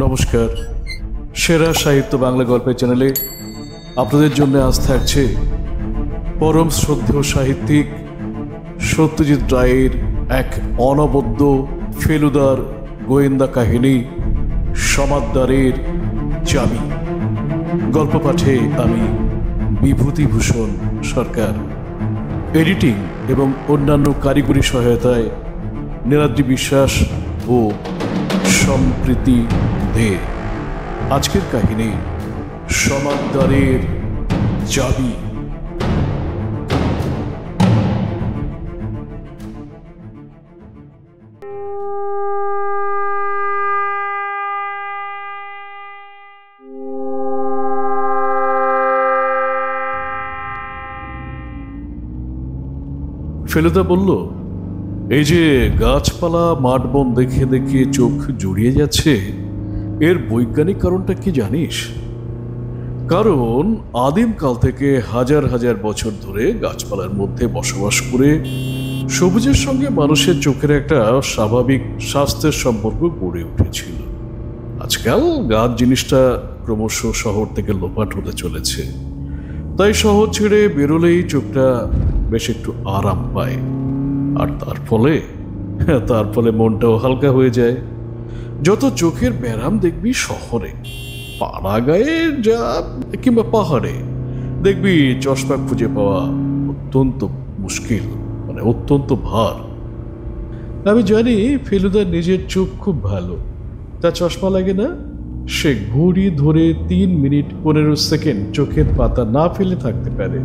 নমস্কার, সেরা সাহিত্য বাংলা গল্পের চ্যানেলে আপনাদের জন্য আজ থাকছে পরম শ্রদ্ধেয় সাহিত্যিক সত্যজিৎ রায়ের এক অনবদ্য ফেলুদার গোয়েন্দা কাহিনী সমাদদারের চাবি। গল্প পাঠে আমি বিভূতিভূষণ সরকার, এডিটিং এবং অন্যান্য কারিগরি সহায়তায় নীলাদ্রি বিশ্বাস ও সম্প্রীতি দে। আজকের কাহিনী সমাদদারের চাবি। ফেলুদা বলল, এই যে গাছপালা মাঠ বন দেখে দেখে চোখ জুড়িয়ে যাচ্ছে, এর বৈজ্ঞানিক কারণটা কি জানিস? কারণ আদিমকাল থেকে হাজার হাজার বছর ধরে গাছপালার মধ্যে বসবাস করে সবুজের সঙ্গে মানুষের চোখের একটা স্বাভাবিক স্বাস্থ্যের সম্পর্ক গড়ে উঠেছিল। আজকাল গাছ জিনিসটা ক্রমশ শহর থেকে লোপাট হতে চলেছে, তাই শহর ছেড়ে বেরোলেই চোখটা বেশ একটু আরাম পায়, আর তার ফলে মনটাও হালকা হয়ে যায়। যত চোখের ব্যারাম দেখবি শহরে, পাড়া গায়ে যা কিংবা পাহাড়ে, দেখবি চশমা খুঁজে পাওয়া অত্যন্ত মুশকিল, মানে অত্যন্ত ভার। আমি জানি ফেলুদার নিজের চোখ খুব ভালো, তার চশমা লাগে না। সে ঘড়ি ধরে 3 মিনিট 15 সেকেন্ড চোখের পাতা না ফেলে থাকতে পারে,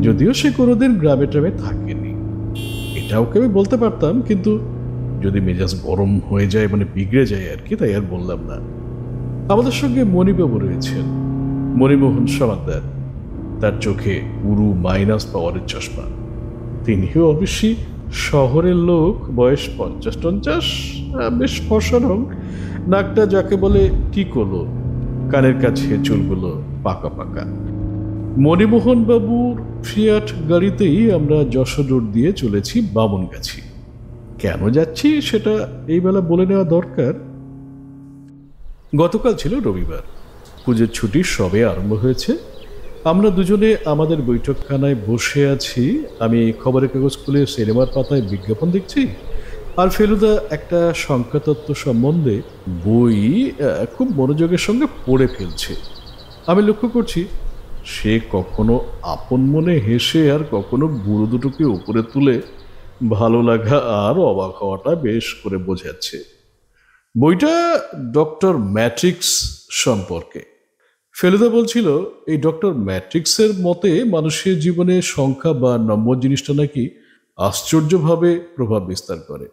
যদিও সে কোনোদিন গ্রামে ট্রামে থাকেনি। এটাও আমি বলতে পারতাম, কিন্তু যদি মেজাজ গরম হয়ে যায়, মানে বিগড়ে যায় আর কি, তাই আর বললাম না। আমাদের সঙ্গে মণিবাবু রয়েছেন, মণিমোহন সমাদ্দার। তার চোখে পুরু মাইনাস পাওয়ারের চশমা। তিনিও অবশ্যই শহরের লোক, বয়স 50-50, বেশ ফর্সা রং, নাকটা যাকে বলে টিকলো, কানের কাছে চুলগুলো পাকা পাকা। মণিমোহন বাবুর ফিয়াট গাড়িতেই আমরা যশোর রোড দিয়ে চলেছি বামনগাছি। কেন যাচ্ছি সেটা এই বেলা বলে নেওয়া দরকার। গতকাল ছিল রবিবার, পুজোর ছুটি সবে আরম্ভ হয়েছে। আমরা দুজনে আমাদের বৈঠকখানায় বসে আছি। আমি খবরের কাগজ খুলে সিনেমার পাতায় বিজ্ঞাপন দেখছি, আর ফেলুদা একটা সংখ্যাতত্ত্ব সম্বন্ধে বই খুব মনোযোগের সঙ্গে পড়ে ফেলছে। আমি লক্ষ্য করছি সে কখনো আপন মনে হেসে, আর কখনো বুড়ো দুটোকে উপরে তুলে ভালো লাগা আর অবাক হওয়াটা বেশ করে বোঝাচ্ছে। বইটা ডক্টর ম্যাট্রিক্স সম্পর্কে। ফেলুদা বলছিল, এই ডক্টর ম্যাট্রিক্সের মতে মানুষের জীবনে সংখ্যা বা নম্বর জিনিসটা নাকি আশ্চর্যভাবে প্রভাব বিস্তার করে।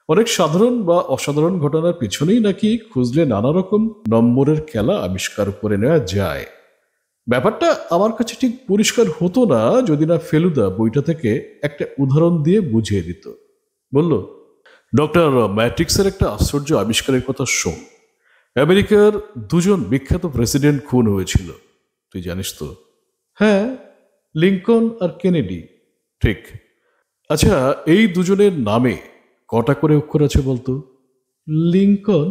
অনেক সাধারণ বা অসাধারণ ঘটনার পিছনেই নাকি খুঁজলে নানা রকম নম্বরের খেলা আবিষ্কার করে নেওয়া যায়। ব্যাপারটা আমার কাছে ঠিক পরিষ্কার হতো না যদি না ফেলুদা বইটা থেকে একটা উদাহরণ দিয়ে বুঝিয়ে দিত। বলল, ডক্টর ম্যাট্রিক্সের একটা আশ্চর্য আবিষ্কারের কথা শোন। আমেরিকার 2জন বিখ্যাত প্রেসিডেন্ট খুন হয়েছিল, তুই জানিস তো? হ্যাঁ, লিঙ্কন আর কেনেডি। ঠিক। আচ্ছা, এই দুজনের নামে কটা করে অক্ষর আছে বলতো? লিঙ্কন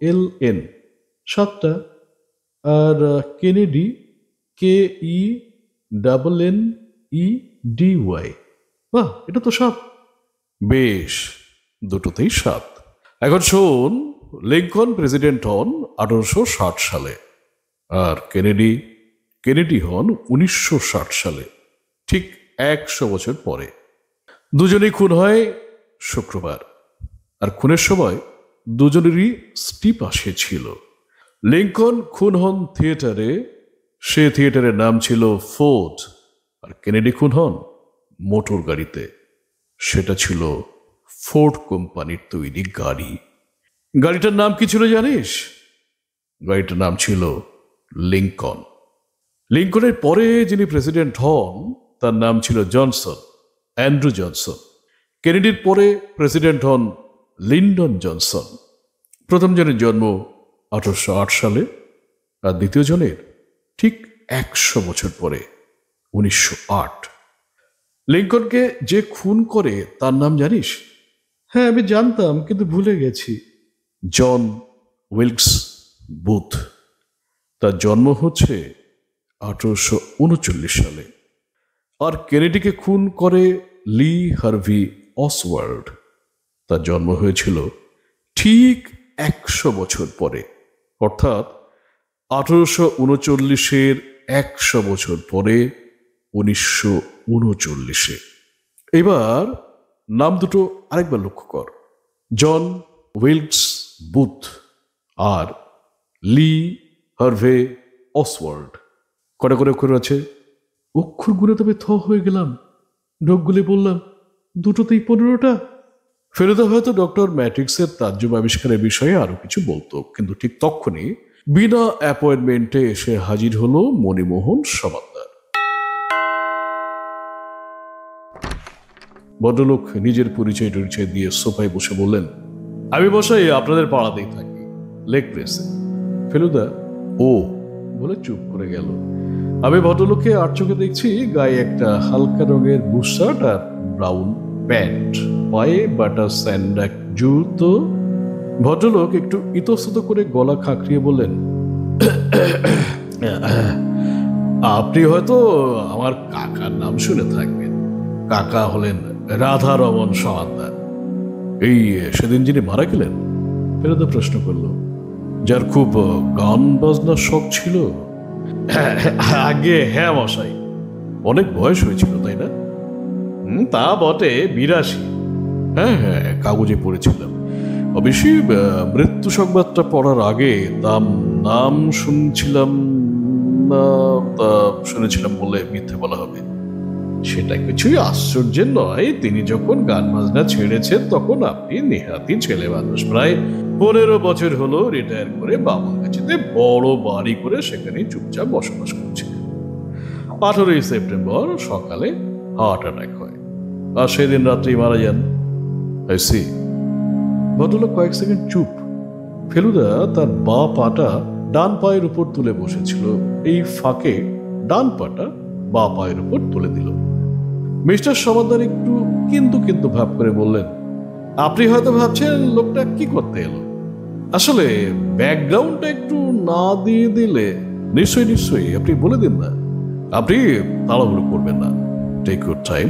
LINCOLN 7টা, আর কেনেডি KENNEDY। বাহ, এটা তো 7। বেশ, দুটোতেই 7। এখন শোন, লিঙ্কন প্রেসিডেন্ট হন 1860 সালে, আর কেনেডি হন 1960 সালে, ঠিক 100 বছর পরে। দুজনেই খুন হয় শুক্রবার, আর খুনের সময় দুজনেরই স্টিপ আসে ছিল। লিঙ্কন খুন হন থিয়েটারে, সে থিয়েটারের নাম ছিল ফোর্ড, আর কেনেডি খুন হন মোটর গাড়িতে, সেটা ছিল ফোর্ড কোম্পানির তৈরি গাড়ি। গাড়িটার নাম কি ছিল জানিস? গাড়িটার নাম ছিল লিঙ্কন। লিঙ্কনের পরে যিনি প্রেসিডেন্ট হন তার নাম ছিল জনসন, অ্যান্ড্রু জনসন। কেনেডির পরে প্রেসিডেন্ট হন লিন্ডন জনসন। প্রথম জনের জন্ম 1808 সালে, আর দ্বিতীয় জনের ঠিক 100 বছর পরে 1908। লিঙ্কনকে যে খুন করে তার নাম জানিস? হ্যাঁ, আমি জানতাম কিন্তু ভুলে গেছি। জন উইলকস বুথ। তার জন্ম হচ্ছে 1839 সালে। আর কেনেডিকে খুন করে লি হার্ভি অসওয়াল্ড। তার জন্ম হয়েছিল ঠিক 100 বছর পরে, অর্থাৎ 1839-এর 100 বছর পরে 1939-এ। এবার নাম দুটো আরেকবার লক্ষ্য কর, জন উইলকস বুথ আর লি হার্ভে অসওয়াল্ড। কটা করে অক্ষর আছে? অক্ষর গুনে তবে থ হয়ে গেলাম, ঢোক গুলে বললাম, দুটোতেই 15টা। ফেলুদা হয়তো ডক্টর ম্যাট্রিক্সের তাজ্জব আবিষ্কারের বিষয়ে আরো কিছু বলতো, কিন্তু ঠিক তখনই বিনা অ্যাপয়েন্টমেন্টে এসে হাজির হলো মণিমোহন সমাদ্দার। ভদ্রলোক নিজের পরিচয় দিয়ে সোফায় বসে বললেন, আমি বসাই আপনাদের পাড়াতেই থাকি, লেক প্রেসে। ফেলুদা ও বলে চুপ করে গেল। আমি ভদ্রলোককে আর চোখে দেখছি, গায়ে একটা হালকা রঙের বুশার্ট আর ব্রাউন প্যান্ট, পায়ে বাটার স্যান্ডাক জুতো। ভদ্রলোক একটু ইতস্তত করে গলা খাঁকড়িয়ে বললেন, আপনি হয়তো আমার কাকার নাম শুনে থাকবেন। কাকা হলেন রাধারমন সমাদ্দার, এই সেদিন যিনি মারা গেলেন। ফেলুদা প্রশ্ন করল, যার খুব গান বাজনার শখ ছিল। আগে হ্যাঁ মশাই, অনেক বয়স হয়েছিল তাই না? তা বটে, 82। হ্যাঁ হ্যাঁ, কাগজে পড়েছিলাম। অবশ্যই মৃত্যু সংবাদটা পড়ার আগে নাম শুনছিলাম না, তা শুনেছিলাম বলে মিথ্যে বলা হবে। সেটা কিছুই আশ্চর্যের নয়, তিনি যখন গান বাজনা ছেড়েছেন তখন আপনি নেহাতি ছেলে মানুষ। প্রায় 15 বছর হলো রিটায়ার করে বামনগাছিতে বড় বাড়ি করে সেখানে চুপচাপ বসবাস করছিলেন। 18 সেপ্টেম্বর সকালে হার্ট অ্যাটাক হয়, আর সেদিন রাত্রেই মারা যান। ভদ্রলোক কয়েক সেকেন্ড চুপ। ফেলুদা তার বা পাটা ডান পায়ের উপর তুলে বসেছিল, এই ফাঁকে ডান পাটা বা পায়ের উপর তুলে দিল। মিস্টার সমাদ্দার একটু কিন্তু ভাব করে বললেন, আপনি হয়তো ভাবছেন লোকটা কি করতে এলো। আসলে ব্যাকগ্রাউন্ডটা একটু না দিয়ে দিলে। নিশ্চয়ই আপনি বলে দিন না, আপনি তাড়াহুড়ো করবেন না, টেক ইউর টাইম,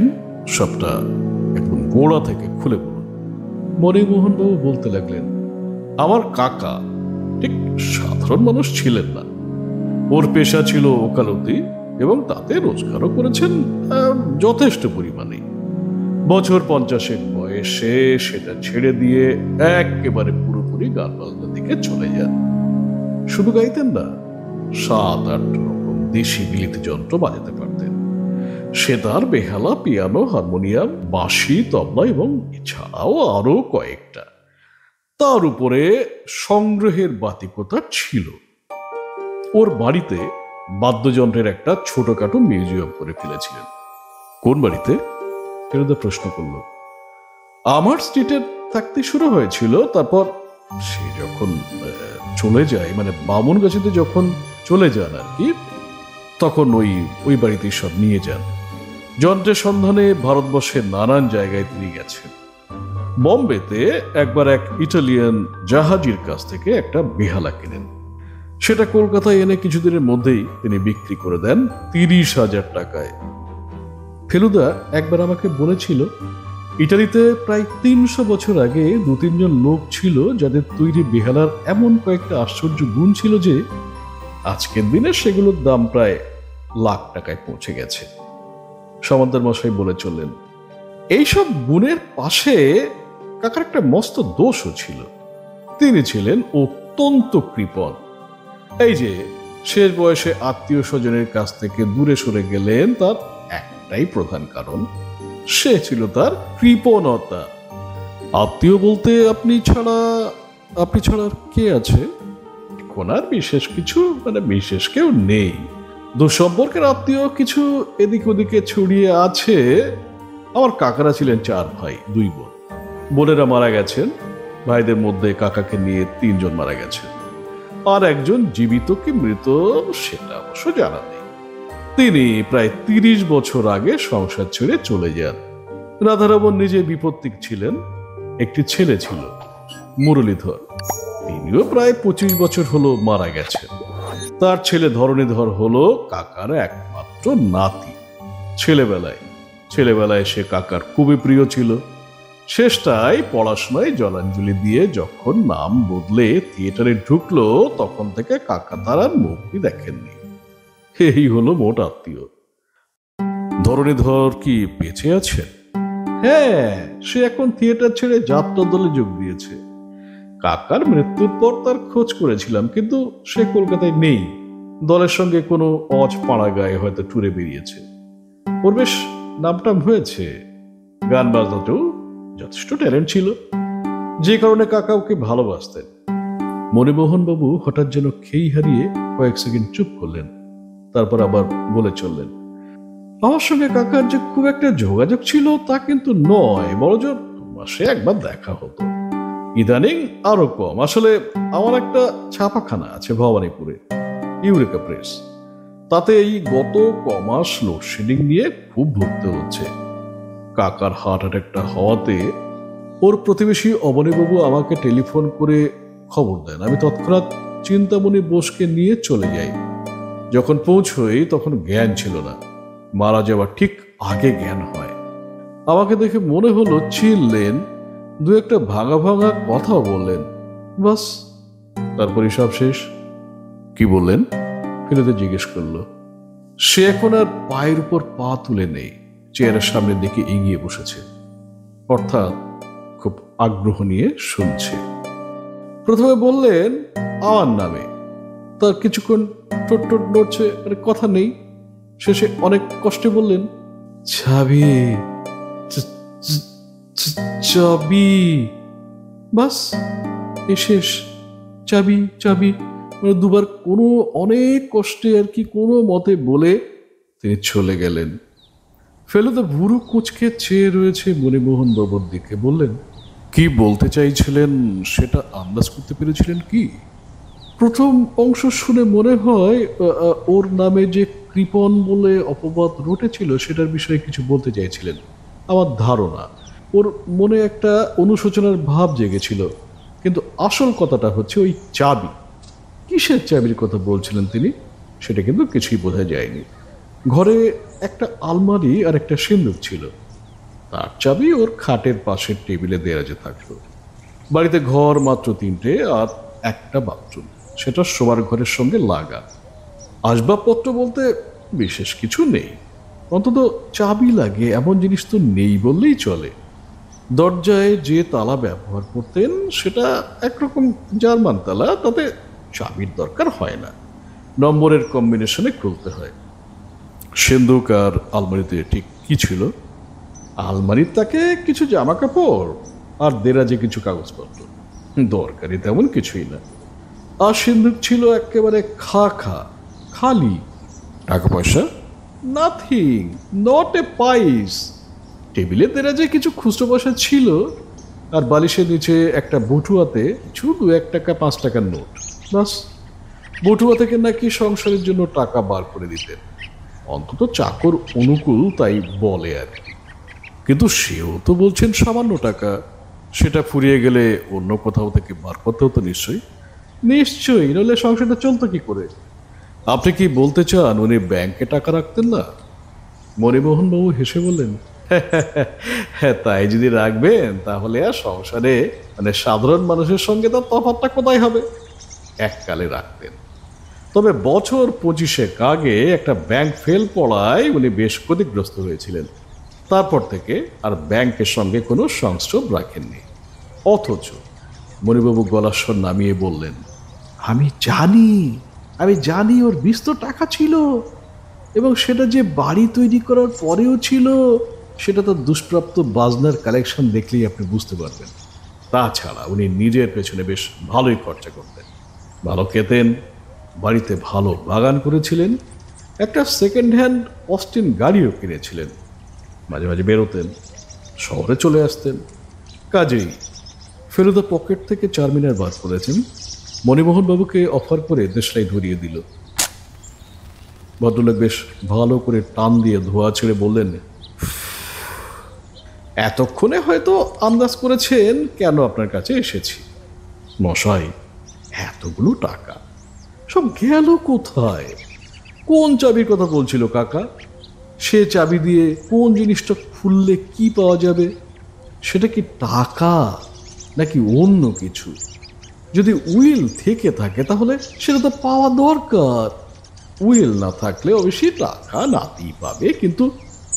সবটা একদম গোড়া থেকে খুলে বলুন। মণিমোহন বাবু বলতে লাগলেন, আমার কাকা ঠিক সাধারণ মানুষ ছিলেন না। ওর পেশা ছিল ওকালতি, এবং তাতে রোজগারও করেছেন যথেষ্ট পরিমাণে। বছর 50 বয়সে সেটা ছেড়ে দিয়ে একেবারে পুরোপুরি গান বাজনার দিকে চলে যান। শুধু গাইতেন না, 7-8 রকম দেশি বিলিতি যন্ত্র বাজাতে পারতেন। সেতার, বেহালা, পিয়ানো, হারমোনিয়াম, বাঁশি, তবলা এবং এছাড়াও আরো কয়েকটা। তার উপরে সংগ্রহের বাতিকতা ছিল। ওর বাড়িতে বাদ্যযন্ত্রের একটা ছোটখাটো মিউজিয়াম করে ফেলেছিলেন। কোন বাড়িতে? ফেলুদা প্রশ্ন করল। আমার স্ট্রিটে থাকতে শুরু হয়েছিল, তারপর সে যখন চলে যায়, মানে বামনগাছিতে যখন চলে যান আর কি, তখন ওই বাড়িতেই সব নিয়ে যান। যন্ত্রের সন্ধানে ভারতবর্ষের নানান জায়গায় তিনি গেছেন। বম্বেতে একবার এক ইটালিয়ান জাহাজির কাছ থেকে একটা বেহালা কেনেন। সেটা কলকাতায় এনে কিছুদিনের মধ্যেই তিনি বিক্রি করে দেন 30,000 টাকায়। ফেলুদা একবার আমাকে বলেছিল, ইটালিতে প্রায় 300 বছর আগে 2-3 জন লোক ছিল যাদের তৈরি বেহালার এমন কয়েকটা আশ্চর্য গুণ ছিল যে আজকের দিনে সেগুলোর দাম প্রায় লাখ টাকায় পৌঁছে গেছে। সমাদ্দার মশাই বলে চললেন, এইসব গুণের পাশে কাকার একটা মস্ত দোষও ছিল। তিনি ছিলেন অত্যন্ত কৃপণ। এই যে শেষ বয়সে আত্মীয় স্বজনের কাছ থেকে দূরে সরে গেলেন, তার একটাই প্রধান কারণ, সে ছিল তার কৃপণতা। আত্মীয় বলতে আপনি ছাড়া আর কে আছে? এখন আর বিশেষ কিছু, বিশেষ কেউ নেই। দুঃসম্পর্কের আত্মীয় কিছু এদিক ওদিকে ছড়িয়ে আছে। আমার কাকারা ছিলেন 4 ভাই 2 বোন। বোনেরা মারা গেছেন, ভাইদের মধ্যে কাকাকে নিয়ে 3 জন মারা গেছেন, আর একজন জীবিত কি মৃত সেটা অবশ্য জানা নেই। তিনি প্রায় 30 বছর আগে সংসার ছেড়ে চলে যান। রাধারমন নিজে বিপত্তিক ছিলেন, একটি ছেলে ছিল, মুরলীধর। তিনিও প্রায় 25 বছর হলো মারা গেছেন। তার ছেলে ধরণীধর হলো কাকার একমাত্র নাতি। ছেলেবেলায় সে কাকার খুবই প্রিয় ছিল। শেষটায় পড়াশোনায় জলাঞ্জলি দিয়ে যখন নাম বদলে থিয়েটারে ঢুকলো, তখন থেকে কাকা তার আর মুখই দেখেননি। এই হলো মোট আত্মীয়। ধরণীধর কি বেঁচে আছে? হ্যাঁ, সে এখন থিয়েটার ছেড়ে যাত্রা দলে যোগ দিয়েছে। কাকার মৃত্যুর পর তার খোঁজ করেছিলাম, কিন্তু সে কলকাতায় নেই। দলের সঙ্গে কোনো পাড়া গায়ে হয়তো ট্যুরে বেরিয়েছে। ওর বেশ নামটাম হয়েছে, গান বাজনাতেও যথেষ্ট ট্যালেন্ট ছিল, যে কারণে কাকা ওকে ভালোবাসতেন। মণিমোহন বাবু হঠাৎ যেন খেই হারিয়ে কয়েক সেকেন্ড চুপ করলেন, তারপর আবার বলে চললেন, আমার সঙ্গে কাকার যে খুব একটা যোগাযোগ ছিল তা কিন্তু নয়, বড়জোর মাসে একবার দেখা হতো। ইদানিং আরো কম। আসলে আমার একটা ছাপাখানা আছে ভবানীপুরে, ইউরেকা প্রেস। তাতে এই গত কমাস লোডশেডিং নিয়ে খুব ভুগতে হচ্ছে। কাকার হার্ট অ্যাটাকটা হওয়াতে ওর প্রতিবেশী অবনীবাবু আমাকে টেলিফোন করে খবর দেন। আমি তৎক্ষণাৎ চিন্তামণি বোসকে নিয়ে চলে যাই। যখন পৌঁছই তখন জ্ঞান ছিল না, মারা যাওয়ার ঠিক আগে জ্ঞান হয়। আমাকে দেখে মনে হলো চিনলেন, দু একটা ভাঙা ভাঙা কথাও বললেন, বাস তারপরই সব শেষ। কি বললেন? ফেলুদা জিজ্ঞেস করলো। সে এখন আর পায়ের উপর পা তুলে নেই, চেয়ারের সামনের দিকে এগিয়ে বসেছে, অর্থাৎ খুব আগ্রহ নিয়ে শুনছে। প্রথমে বললেন আমার নামে, তার কিছুক্ষণ ঠোঁট ঠোঁট নড়ছে, কথা নেই। শেষে অনেক কষ্টে বললেন, চাবি চাবি। বাস এ শেষ, চাবি চাবি। দুবার কোনো অনেক কষ্টে আর কি কোনো মতে বলে তিনি চলে গেলেন। ফেলুদা ভুরু কুঁচকে চেয়ে রয়েছে মণিমোহন বাবুর দিকে। বললেন, কি বলতে চাইছিলেন সেটা আন্দাজ করতে পেরেছিলেন কি? প্রথম অংশ শুনে মনে হয় ওর নামে যে কৃপণ বলে অপবাদ রটেছিল সেটার বিষয়ে কিছু বলতে চাইছিলেন। আমার ধারণা ওর মনে একটা অনুশোচনার ভাব জেগেছিল, কিন্তু আসল কথাটা হচ্ছে ওই চাবি। কিসের চাবির কথা বলছিলেন তিনি সেটা কিন্তু কিছুই বোঝা যায়নি। ঘরে একটা আলমারি আর একটা সিন্দুক ছিল, তার চাবি ওর খাটের পাশের টেবিলে দেরাজে থাকতো। বাড়িতে ঘর মাত্র 3টে আর একটা বাথরুম, সেটা শোবার ঘরের সঙ্গে লাগা। আসবাবপত্র বলতে বিশেষ কিছু নেই, অন্তত চাবি লাগে এমন জিনিস তো নেই বললেই চলে। দরজায় যে তালা ব্যবহার করতেন সেটা একরকম জার্মান তালা, তাতে চাবির দরকার হয় না, নম্বরের কম্বিনেশনে খুলতে হয়। সিন্ধুক আর আলমারিতে ঠিক কি ছিল? আলমারির তাকে কিছু জামা কাপড় আর দেরাজে কিছু কাগজপত্র, দরকারি তেমন কিছুই না। আর সিন্ধুক ছিল একেবারে খালি। টাকা পয়সা নাথিং, নট এ পাইস। টেবিলে দেরাজে কিছু খুচরো পয়সা ছিল, আর বালিশের নিচে একটা বটুয়াতে কিছু 2-1 টাকা 5 টাকার নোট। বাস, বটুয়া থেকে নাকি সংসারের জন্য টাকা বার করে দিতেন, অন্তত চাকর অনুকূল তাই বলে আর কি। কিন্তু সেও তো বলছেন সামান্য টাকা, সেটা ফুরিয়ে গেলে অন্য কোথাও থেকে বার করতে হতো নিশ্চয়ই, নইলে সংসারটা চলতো কি করে? আপনি কি বলতে চান উনি ব্যাংকে টাকা রাখতেন না? মণিমোহন বাবু হেসে বললেন, হ্যাঁ, তাই যদি রাখবেন তাহলে আর সংসারে সাধারণ মানুষের সঙ্গে তার তফাৎটা কোথায় হবে? এককালে রাখতেন, তবে বছর 25 আগে একটা ব্যাংক ফেল পড়ায় উনি বেশ ক্ষতিগ্রস্ত হয়েছিলেন। তারপর থেকে আর ব্যাংকের সঙ্গে কোনো সংস্রব রাখেননি। অথচ মণিবাবু গলার স্বর নামিয়ে বললেন, আমি জানি ওর বিস্তর টাকা ছিল, এবং সেটা যে বাড়ি তৈরি করার পরেও ছিল সেটা তার দুষ্প্রাপ্য বাজনার কালেকশন দেখলেই আপনি বুঝতে পারবেন। তাছাড়া উনি নিজের পেছনে বেশ ভালোই খরচা করতেন, ভালো খেতেন, বাড়িতে ভালো বাগান করেছিলেন, একটা সেকেন্ড হ্যান্ড অস্টিন গাড়িও কিনেছিলেন। মাঝে মাঝে বেরোতেন, শহরে চলে আসতেন। কাজেই ফেলুদা পকেট থেকে 4 মিনার বার করেছেন, মণিমোহন বাবুকে অফার করে দেশলাই ধরিয়ে দিল। ভদ্রলোক বেশ ভালো করে টান দিয়ে ধোয়া ছেড়ে বললেন, এতক্ষণে হয়তো আন্দাজ করেছেন কেন আপনার কাছে এসেছি। মশাই, এতগুলো টাকা সব গেল কোথায়? কোন চাবির কথা বলছিল কাকা? সে চাবি দিয়ে কোন জিনিসটা খুললে কি পাওয়া যাবে? সেটা কি টাকা নাকি অন্য কিছু? যদি উইল থেকে থাকে তাহলে সেটা তো পাওয়া দরকার। উইল না থাকলে অবশ্যই টাকা নাতি পাবে, কিন্তু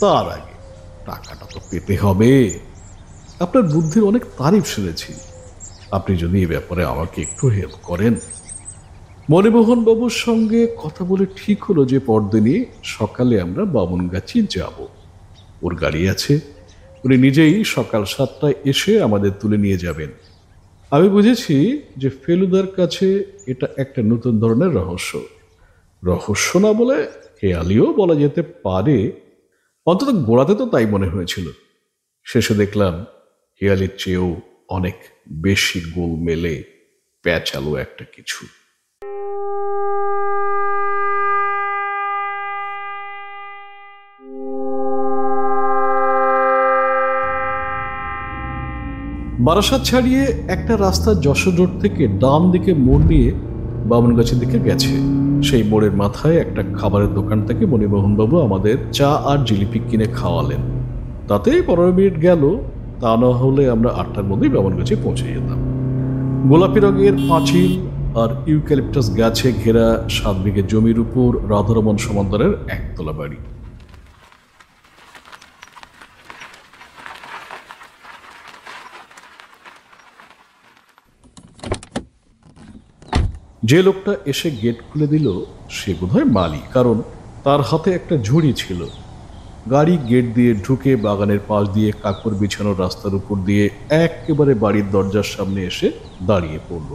তার আগে টাকাটা তো পেতে হবে। আপনার বুদ্ধির অনেক তারিফ শুনেছি, আপনি যদি এ ব্যাপারে আমাকে একটু হেল্প করেন। মণিমোহন বাবুর সঙ্গে কথা বলে ঠিক হলো যে পরদিনই সকালে আমরা বামুনগাছি যাব। ওর গাড়ি আছে, উনি নিজেই সকাল 7টায় এসে আমাদের তুলে নিয়ে যাবেন। আমি বুঝেছি যে ফেলুদার কাছে এটা একটা নতুন ধরনের রহস্য। রহস্য না বলে হেয়ালিও বলা যেতে পারে, অন্তত গোড়াতে তো তাই মনে হয়েছিল। শেষে দেখলাম হেয়ালির চেয়েও অনেক বেশি গোলমেলে প্যাঁচালো একটা কিছু। বারাসাত ছাড়িয়ে একটা রাস্তা যশোর রোড থেকে ডান দিকে মোড় নিয়ে বামুনগাছির দিকে গেছে। সেই মোড়ের মাথায় একটা খাবারের দোকান থেকে মণিমোহনবাবু আমাদের চা আর জিলিপি কিনে খাওয়ালেন। তাতেই 15 মিনিট গেল, তা না হলে আমরা 8টার মধ্যেই বামুনগাছি পৌঁছে যেতাম। গোলাপি রঙের পাঁচিল আর ইউক্যালিপটাস গাছে ঘেরা 7 বিঘে জমির উপর রাধারমন সমান্তরের একতলা বাড়ি। যে লোকটা এসে গেট খুলে দিল সে বোধহয় মালি, কারণ তার হাতে একটা ঝুড়ি ছিল। গাড়ি গেট দিয়ে ঢুকে বাগানের পাশ দিয়ে কাপড় বিছানোর রাস্তার উপর দিয়ে একেবারে বাড়ির দরজার সামনে এসে দাঁড়িয়ে পড়ল।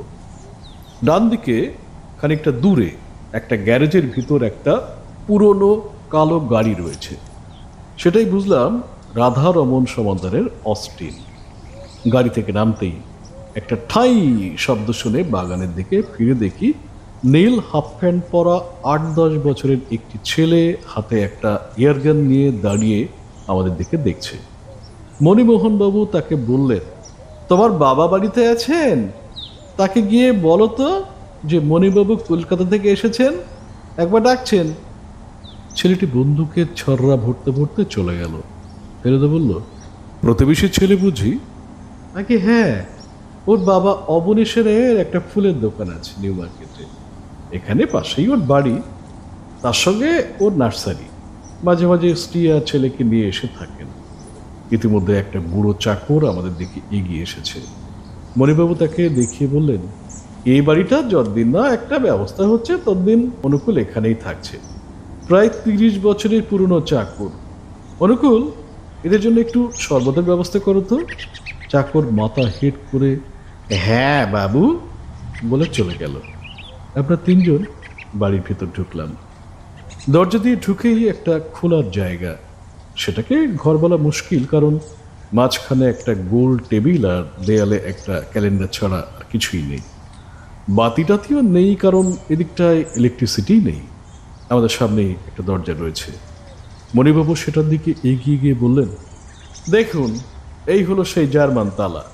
ডান দিকে খানিকটা দূরে একটা গ্যারেজের ভিতর একটা পুরনো কালো গাড়ি রয়েছে। সেটাই বুঝলাম রাধারমন সমান্তরের অস্টিন। গাড়ি থেকে নামতেই একটা ঠাই শব্দ শুনে বাগানের দিকে ফিরে দেখি নীল হাফ প্যান্ট পরা 8-10 বছরের একটি ছেলে হাতে একটা এয়ারগান নিয়ে দাঁড়িয়ে আমাদের দিকে দেখছে। মণিমোহনবাবু তাকে বললেন, তোমার বাবা বাড়িতে আছেন? তাকে গিয়ে বলো তো যে মণিবাবু কলকাতা থেকে এসেছেন, একবার ডাকছেন। ছেলেটি বন্দুকের ছররা ভরতে ভরতে চলে গেল। ফেলুদা বলল, প্রতিবেশী ছেলে বুঝি? নাকি হ্যাঁ, ওর বাবা অবনীশের একটা ফুলের দোকান আছে নিউ মার্কেটে, এখানে পাশেই ওর বাড়ি, তার সঙ্গে ওর নার্সারি। মাঝে মাঝে স্ত্রী আর ছেলেকে নিয়ে এসে থাকেন। ইতিমধ্যে একটা বুড়ো চাকর আমাদের দিকে এগিয়ে এসেছে। মণিবাবু তাকে দেখিয়ে বললেন, এই বাড়িটা যতদিন না একটা ব্যবস্থা হচ্ছে ততদিন অনুকূল এখানেই থাকছে। প্রায় 30 বছরের পুরনো চাকর। অনুকূল, এদের জন্য একটু শরবতের ব্যবস্থা করো তো। চাকর মাথা হেট করে হ্যাঁ বাবু বলে চলে গেল। আমরা 3 জন বাড়ির ভেতর ঢুকলাম। দরজা দিয়ে ঢুকেই একটা খোলার জায়গা। সেটাকে ঘর বলা মুশকিল, কারণ মাঝখানে একটা গোল টেবিল আর দেয়ালে একটা ক্যালেন্ডার ছাড়া আর কিছুই নেই। বাতি টাতিও নেই, কারণ এদিকটায় ইলেকট্রিসিটি নেই। আমাদের সামনেই একটা দরজা রয়েছে। মণিবাবু সেটার দিকে এগিয়ে গিয়ে বললেন, দেখুন, এই হলো সেই জার্মান তালা।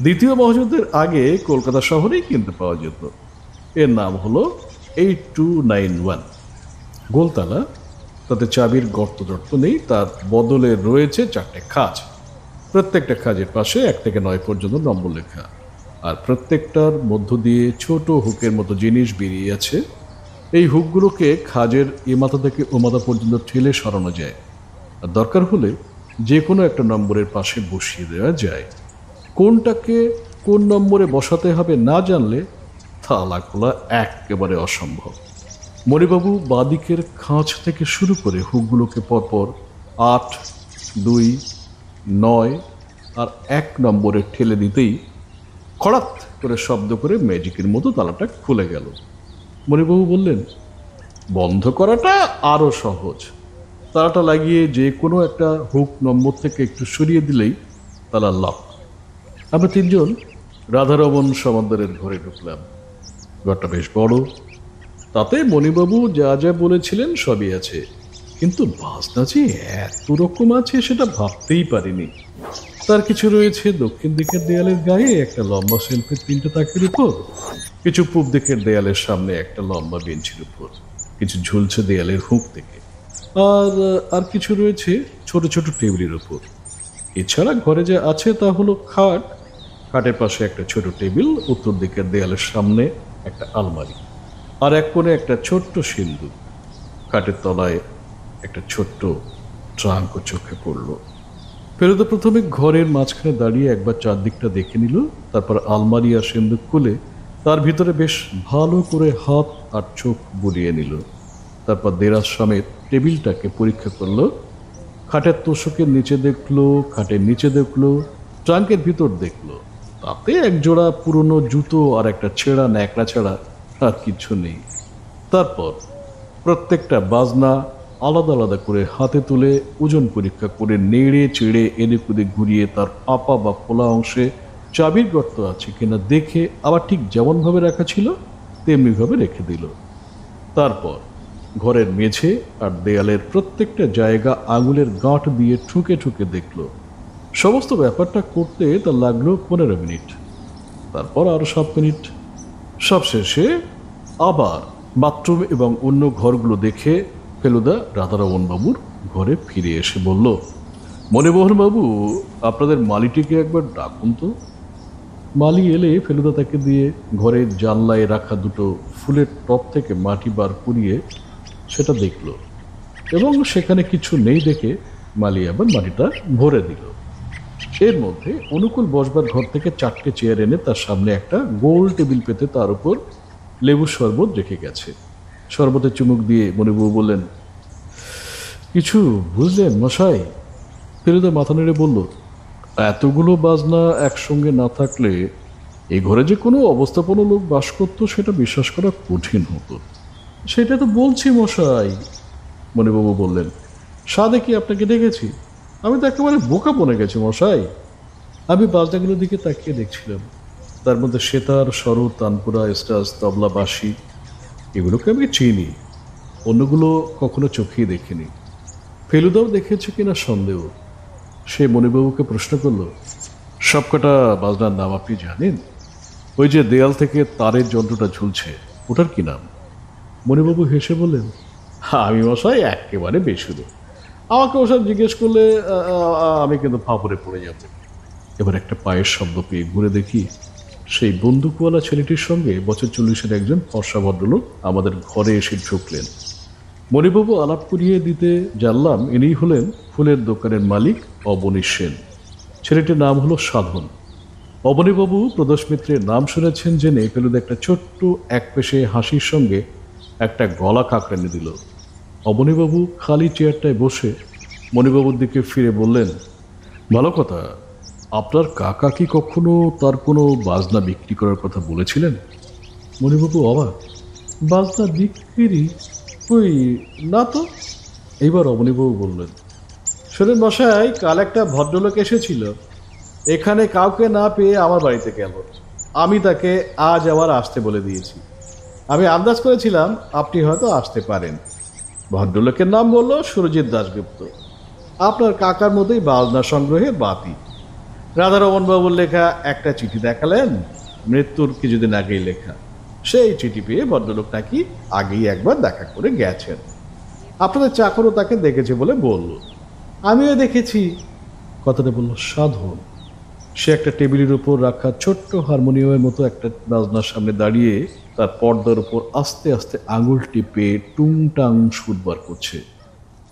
দ্বিতীয় মহাযুদ্ধের আগে কলকাতা শহরেই কিনতে পাওয়া যেত। এর নাম হলো 8291। গোলতালা, তাতে চাবির গর্ত টর্ত নেই, তার বদলে রয়েছে 4টে খাঁজ। প্রত্যেকটা খাঁজের পাশে 1 থেকে 9 পর্যন্ত নম্বর লেখা, আর প্রত্যেকটার মধ্য দিয়ে ছোট হুকের মতো জিনিস বেরিয়ে আছে। এই হুকগুলোকে খাঁজের এ মাথা থেকে ও মাথা পর্যন্ত ঠেলে সরানো যায়, আর দরকার হলে যে কোনো একটা নম্বরের পাশে বসিয়ে দেওয়া যায়। কোনটাকে কোন নম্বরে বসাতে হবে না জানলে তালা খোলা একেবারে অসম্ভব। মণিবাবু বাদিকের খাঁজ থেকে শুরু করে হুকগুলোকে পরপর 8, 2, 9 আর 1 নম্বরে ঠেলে দিতেই খড়াত করে শব্দ করে ম্যাজিকের মতো তালাটা খুলে গেল। মণিবাবু বললেন, বন্ধ করাটা আরো সহজ। তালাটা লাগিয়ে যে কোনো একটা হুক নম্বর থেকে একটু সরিয়ে দিলেই তালা লক। আমরা 3 জন রাধারমন সমান্তরের ঘরে ঢুকলাম। ঘরটা বেশ বড়, তাতে মণিবাবু যা যা বলেছিলেন সবই আছে, কিন্তু বাজনা যে এত রকম আছে সেটা ভাবতেই পারিনি। তার কিছু রয়েছে দক্ষিণ দিকের দেয়ালের গায়ে একটা লম্বা শেলফের 3টে তাকের উপর, কিছু পূব দিকের দেয়ালের সামনে একটা লম্বা বেঞ্চের উপর, কিছু ঝুলছে দেয়ালের হুঁক থেকে, আর আর কিছু রয়েছে ছোট ছোট টেবিলের উপর। এছাড়া ঘরে যা আছে তা হলো খাট, খাটের পাশে একটা ছোট টেবিল, উত্তর দিকের দেয়ালের সামনে একটা আলমারি, আর এক কোণে একটা ছোট্ট সিন্দুক। খাটের তলায় একটা ছোট্ট ট্রাঙ্কও চোখে পড়ল। ফেরুদা প্রথমে ঘরের মাঝখানে দাঁড়িয়ে একবার চারদিকটা দেখে নিল, তারপর আলমারি আর সিন্দুক খুলে তার ভিতরে বেশ ভালো করে হাত আর চোখ বুলিয়ে নিল। তারপর দেরাজ সমেত টেবিলটাকে পরীক্ষা করলো। খাটের তোষকের নিচে দেখলো, খাটের নিচে দেখলো, ট্রাঙ্কের ভিতর দেখলো, তাতে এক জোড়া পুরনো জুতো আর একটা ছেঁড়া ন্যাকড়া ছাড়া আর কিছু নেই। তারপর প্রত্যেকটা বাজনা আলাদা আলাদা করে হাতে তুলে ওজন পরীক্ষা করে নেড়ে চেড়ে এদিক ওদিক ঘুরিয়ে তার ফাঁপা বা খোলা অংশে চাবির গর্ত আছে কিনা দেখে আবার ঠিক যেমনভাবে রাখা ছিল তেমনিভাবে রেখে দিল। তারপর ঘরের মেঝে আর দেয়ালের প্রত্যেকটা জায়গা আঙুলের গাঁট দিয়ে ঠুকে ঠুকে দেখল। সমস্ত ব্যাপারটা করতে তার লাগলো 15 মিনিট, তারপর আরো 7 মিনিট। সবশেষে আবার বাথরুম এবং অন্য ঘরগুলো দেখে ফেলুদা রাধারমণ বাবুর ঘরে ফিরে এসে বলল, মণিমোহন বাবু, আপনাদের মালিটিকে একবার ডাকুন তো। মালি এলে ফেলুদা তাকে দিয়ে ঘরের জানলায় রাখা দুটো ফুলের টব থেকে মাটি বার করিয়ে সেটা দেখল, এবং সেখানে কিছু নেই দেখে মালি আবার মাটিটা ভরে দিল। এর মধ্যে অনুকূল বসবার ঘর থেকে 4টে চেয়ার এনে তার সামনে একটা গোল টেবিল পেতে তার উপর লেবুর শরবত রেখে গেছে। শরবতের চুমুক দিয়ে মণিবাবু বললেন, কিছু বুঝলেন মশাই? ফেলুদা মাথা নেড়ে বলল, এতগুলো বাজনা একসঙ্গে না থাকলে এই ঘরে যে কোনো অবস্থাপন্ন লোক বাস করতো সেটা বিশ্বাস করা কঠিন হতো। সেটা তো বলছি মশাই, মণিবাবু বললেন। সাধে কি আপনাকে দেখেছি? আমি তো একেবারে বোকা বনে গেছি মশাই। আমি বাজনাগুলোর দিকে তাকিয়ে দেখছিলাম। তার মধ্যে সেতার, সরোদ, তানপুরা, স্টাস, তবলা, বাঁশি এগুলোকে আমি চিনি, অন্যগুলো কখনো চোখেই দেখিনি। ফেলুদাও দেখেছে কিনা সন্দেহ। সে মণিবাবুকে প্রশ্ন করল, সবকটা বাজনার নাম আপনি জানেন? ওই যে দেয়াল থেকে তারের যন্ত্রটা ঝুলছে ওটার কি নাম? মণিবাবু হেসে বললেন, আমি মশাই একেবারে বেসুরো, আমাকে ওসব জিজ্ঞেস করলে আমি কিন্তু ফাঁপড়ে পড়ে যাব। এবার একটা পায়ের শব্দ পেয়ে ঘুরে দেখি সেই বন্দুকওয়ালা ছেলেটির সঙ্গে বছর 40-এর একজন ফর্সা ভদ্রলোক আমাদের ঘরে এসে ঢুকলেন। মণিবাবু আলাপ করিয়ে দিতে জানলাম ইনি হলেন ফুলের দোকানের মালিক অবনী সেন। ছেলেটির নাম হলো সাধন। অবনীবাবু প্রদোষ মিত্রের নাম শুনেছেন জেনে ফেলুদা একটা ছোট্ট এক পেশে হাসির সঙ্গে একটা গলা কাঁকড়া এনে দিল। অবনীবাবু খালি চেয়ারটায় বসে মণিবাবুর দিকে ফিরে বললেন, ভালো কথা, আপনার কাকা কি কখনো তার কোনো বাজনা বিক্রি করার কথা বলেছিলেন? মণিবাবু অবাক, বাজনা বিক্রি? ওই না তো। এইবার অবনীবাবু বললেন, শোনেন মশাই, কাল একটা ভদ্রলোক এসেছিল, এখানে কাউকে না পেয়ে আমার বাড়িতে গেল। আমি তাকে আজ আবার আসতে বলে দিয়েছি। আমি আন্দাজ করেছিলাম আপনি হয়তো আসতে পারেন। ভদ্রলোকের নাম বলল সুরজিৎ দাশগুপ্ত, আপনার কাকার মতোই বাজনা সংগ্রহের বাতি। রাধারমণ বাবুর লেখা একটা চিঠি দেখালেন, মৃত্যুর কিছুদিন আগেই লেখা। সেই চিঠি পেয়ে ভদ্রলোক নাকি আগেই একবার দেখা করে গেছেন। আপনাদের চাকরও তাকে দেখেছে বলে বলল। আমিও দেখেছি, কথাটা বলল সাধন। সে একটা টেবিলের উপর রাখা ছোট্ট হারমোনিয়ামের মতো একটা বাজনার সামনে দাঁড়িয়ে তার পর্দার উপর আস্তে আস্তে আঙুল টিপে টুংটাং সুর বার করছে।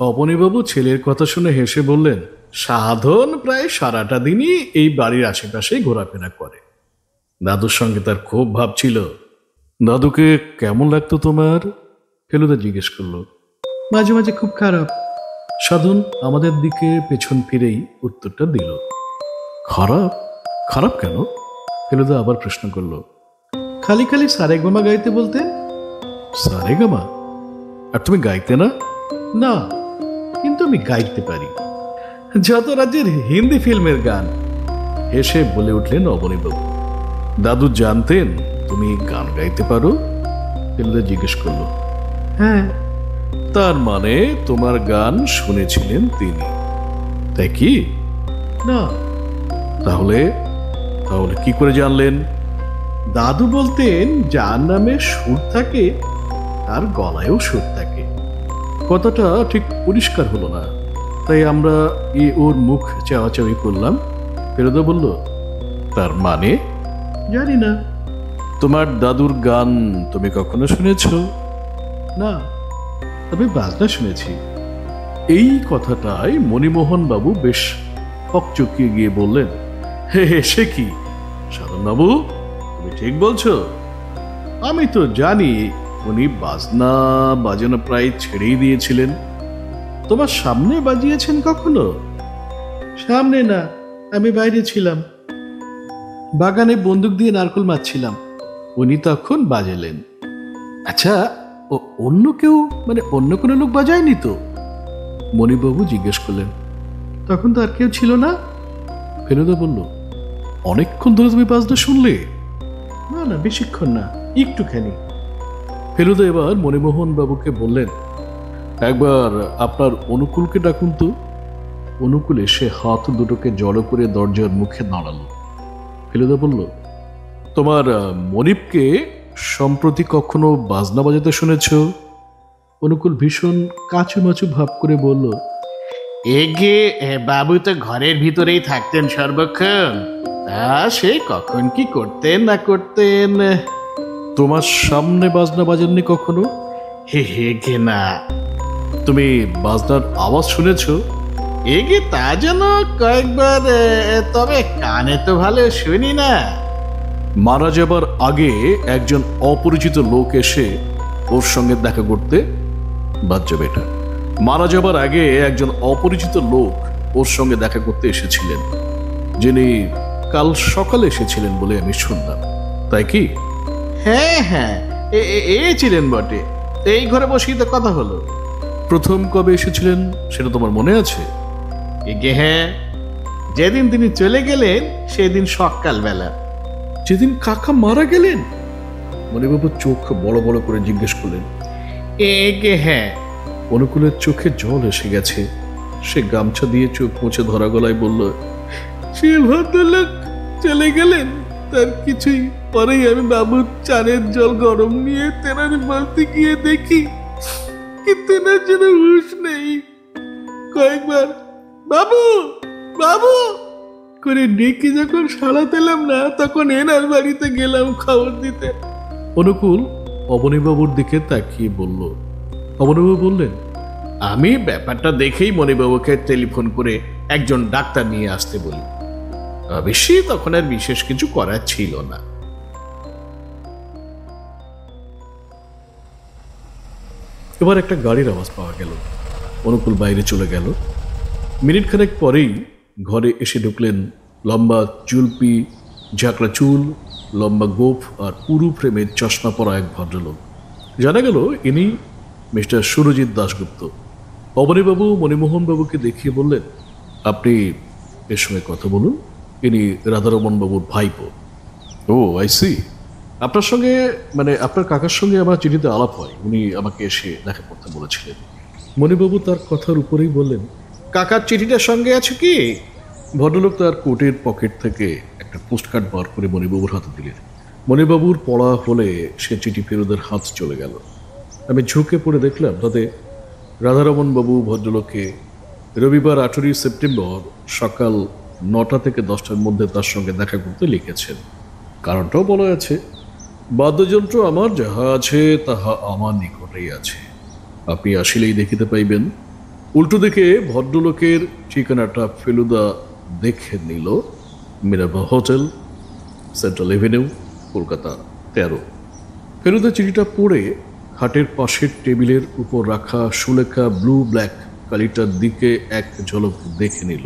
অবনীবাবু ছেলের কথা শুনে হেসে বললেন, সাধন প্রায় সারাটা দিনই এই বাড়ির আশেপাশেই ঘোরাফেরা করে। দাদুর সঙ্গে তার খুব ভাব ছিল। দাদুকে কেমন লাগতো তোমার? ফেলুদা জিজ্ঞেস করলো। মাঝে মাঝে খুব খারাপ। সাধন আমাদের দিকে পেছন ফিরেই উত্তরটা দিল। খারাপ? খারাপ কেন? ফেলুদা আবার প্রশ্ন করলো। খালি খালি সারেগামা গাইতে বলতেন। সারেগামা? আর তুমি গাইতে না? না, কিন্তু আমি গাইতে পারি যত রাজ্যের হিন্দি ফিল্মের গান। হেসে বলে উঠলেন অবনীবাবু। দাদু জানতেন তুমি গান গাইতে পারো? ফেলুদা জিজ্ঞেস করলো। হ্যাঁ। তার মানে তোমার গান শুনেছিলেন তিনি, তাই কি? না। তাহলে তাহলে কি করে জানলেন? দাদু বলতেন যার নামে সুর থাকে তার গলায়ও সুর থাকে। কথাটা ঠিক পরিষ্কার হলো না, তাই আমরা ওর মুখ চাওয়াচাওয়ি করলাম। ফেলুদা বলল, তার মানে? জানি না। তোমার দাদুর গান তুমি কখনো শুনেছ? না, তবে বাজনা শুনেছি। এই কথাটাই মণিমোহন বাবু বেশ হকচকিয়ে গিয়ে বললেন, হে হে, সে কি সাধন বাবু, তুমি ঠিক বলছো? আমি তো জানি উনি বাজনা বাজানো প্রায় ছেড়েই দিয়েছিলেন। তোমার সামনে বাজিয়েছেন কখনো? সামনে না, আমি বাইরে ছিলাম, বাগানে বন্দুক দিয়ে নারকল মারছিলাম, উনি তখন বাজালেন। আচ্ছা, অন্য কেউ, মানে অন্য কোনো লোক বাজায়নি তো? মণিবাবু জিজ্ঞেস করলেন। তখন তো আর কেউ ছিল না। ফেলুদা বলল, অনেকক্ষণ ধরে তুমি বাজনা শুনলে? না না, বেশিক্ষণ না, একটুখানি। ফেলুদা এবার মণিমোহন বাবুকে বললেন, একবার আপনার অনুকূলকে ডাকুন তো। অনুকূল এসে হাত দুটোকে জড়ো করে দরজার মুখে দাঁড়ালো। ফেলুদা বলল, তোমার মনিবকে সম্প্রতি কখনো বাজনা বাজাতে শুনেছ? অনুকূল ভীষণ কাচুমাচু ভাব করে বলল, এগে বাবু তো ঘরের ভিতরেই থাকতেন সর্বক্ষণ, তা সে কখন কি করতেন না করতেন। তোমার সামনে বাজনা বাজাননি কখনো? হে হে গে না। তুমি বাজনার আওয়াজ শুনেছ? এগে তা যেন কয়েকবার, তবে কানে তো ভালো শুনি না। মারা যাবার আগে একজন অপরিচিত লোক এসে ওর সঙ্গে দেখা করতে, বাচ্চা বেটা, মারা যাবার আগে একজন অপরিচিত লোক ওর সঙ্গে দেখা করতে এসেছিলেন, যিনি কাল সকালে এসেছিলেন বলে আমি শুনলাম। তাই কি? হ্যাঁ হ্যাঁ, এ ছিলেন বটে, এই ঘরে বসেই তো কথা হলো। প্রথম কবে এসেছিলেন সেটা তোমার মনে আছে? এগে হ্যাঁ, যেদিন তিনি চলে গেলেন সেদিন সকালবেলা। যেদিন কাকা মারা গেলেন? মণিবাবু চোখ বড় বড় করে জিজ্ঞেস করলেন। এগে হ্যাঁ। অনুকূলের চোখে জল এসে গেছে। সে গামছা দিয়ে চোখ মুছে ধরা গলায় বলল, সে ভদ্রলোক চলে গেলেন, তার কিছুই পরেই আমি বাবুর চানের জল গরম নিয়ে তেনার বলতে গিয়ে দেখি কি তেনার যেন হুঁশ নেই। কয়েকবার বাবু বাবু করে ডেকে যখন সাড়া পেলাম না, তখন এনার বাড়িতে গেলাম খবর দিতে। অনুকূল অবনীবাবুর দিকে তাকিয়ে বলল। অবনীবাবু বললেন, আমি ব্যাপারটা দেখেই মণিবাবুকে টেলিফোন করে একজন ডাক্তার নিয়ে আসতে বলি। অবশ্যই তখন আর বিশেষ কিছু করার ছিল না। এবার একটা গাড়ির আওয়াজ পাওয়া গেল। অনুকূল বাইরে চলে গেল। মিনিট খানেক পরেই ঘরে এসে ঢুকলেন লম্বা চুলপি, ঝাঁকড়া চুল, লম্বা গোফ আর পুরু ফ্রেমের চশমা পরা এক ভদ্রলোক। জানা গেল ইনি মিস্টার সুরজিৎ দাশগুপ্ত। অবনীবাবু মণিমোহন বাবুকে দেখিয়ে বললেন, আপনি এর সঙ্গে কথা বলুন, ইনি রাধারমণ বাবুর ভাইপো। ও আই সি। আপনার সঙ্গে, মানে আপনার কাকার সঙ্গে আমার চিঠিতে আলাপ হয়, উনি আমাকে এসে দেখা করতে বলেছিলেন। মণিবাবু তার কথার উপরেই বললেন, কাকার চিঠিটার সঙ্গে আছে কি? ভদ্রলোক তার কোটের পকেট থেকে একটা পোস্টকার্ড বার করে মণিবাবুর হাতে দিলেন। মণিবাবুর পড়া হলে সে চিঠি ফেরুদের হাত চলে গেল। আমি ঝুঁকে পড়ে দেখলাম তাতে রাধারমণ বাবু ভদ্রলোককে রবিবার 18 সেপ্টেম্বর সকাল 9টা থেকে 10টার মধ্যে তার সঙ্গে দেখা করতে লিখেছেন। কারণটাও বলা আছে, বাদ্যযন্ত্র আমার যাহা আছে তাহা আমার নিকটেই আছে, আপনি আসলেই দেখিতে পাইবেন। উল্টো দিকে ভদ্রলোকের ঠিকানাটা ফেলুদা দেখে নিল। মিরাবা hotel, central avenue, Kolkata 13। Feluda চিঠিটা পড়ে খাটের পাশের টেবিলের উপর রাখা সুলেখা ব্লু ব্ল্যাক কালিটার দিকে এক ঝলক দেখে নিল।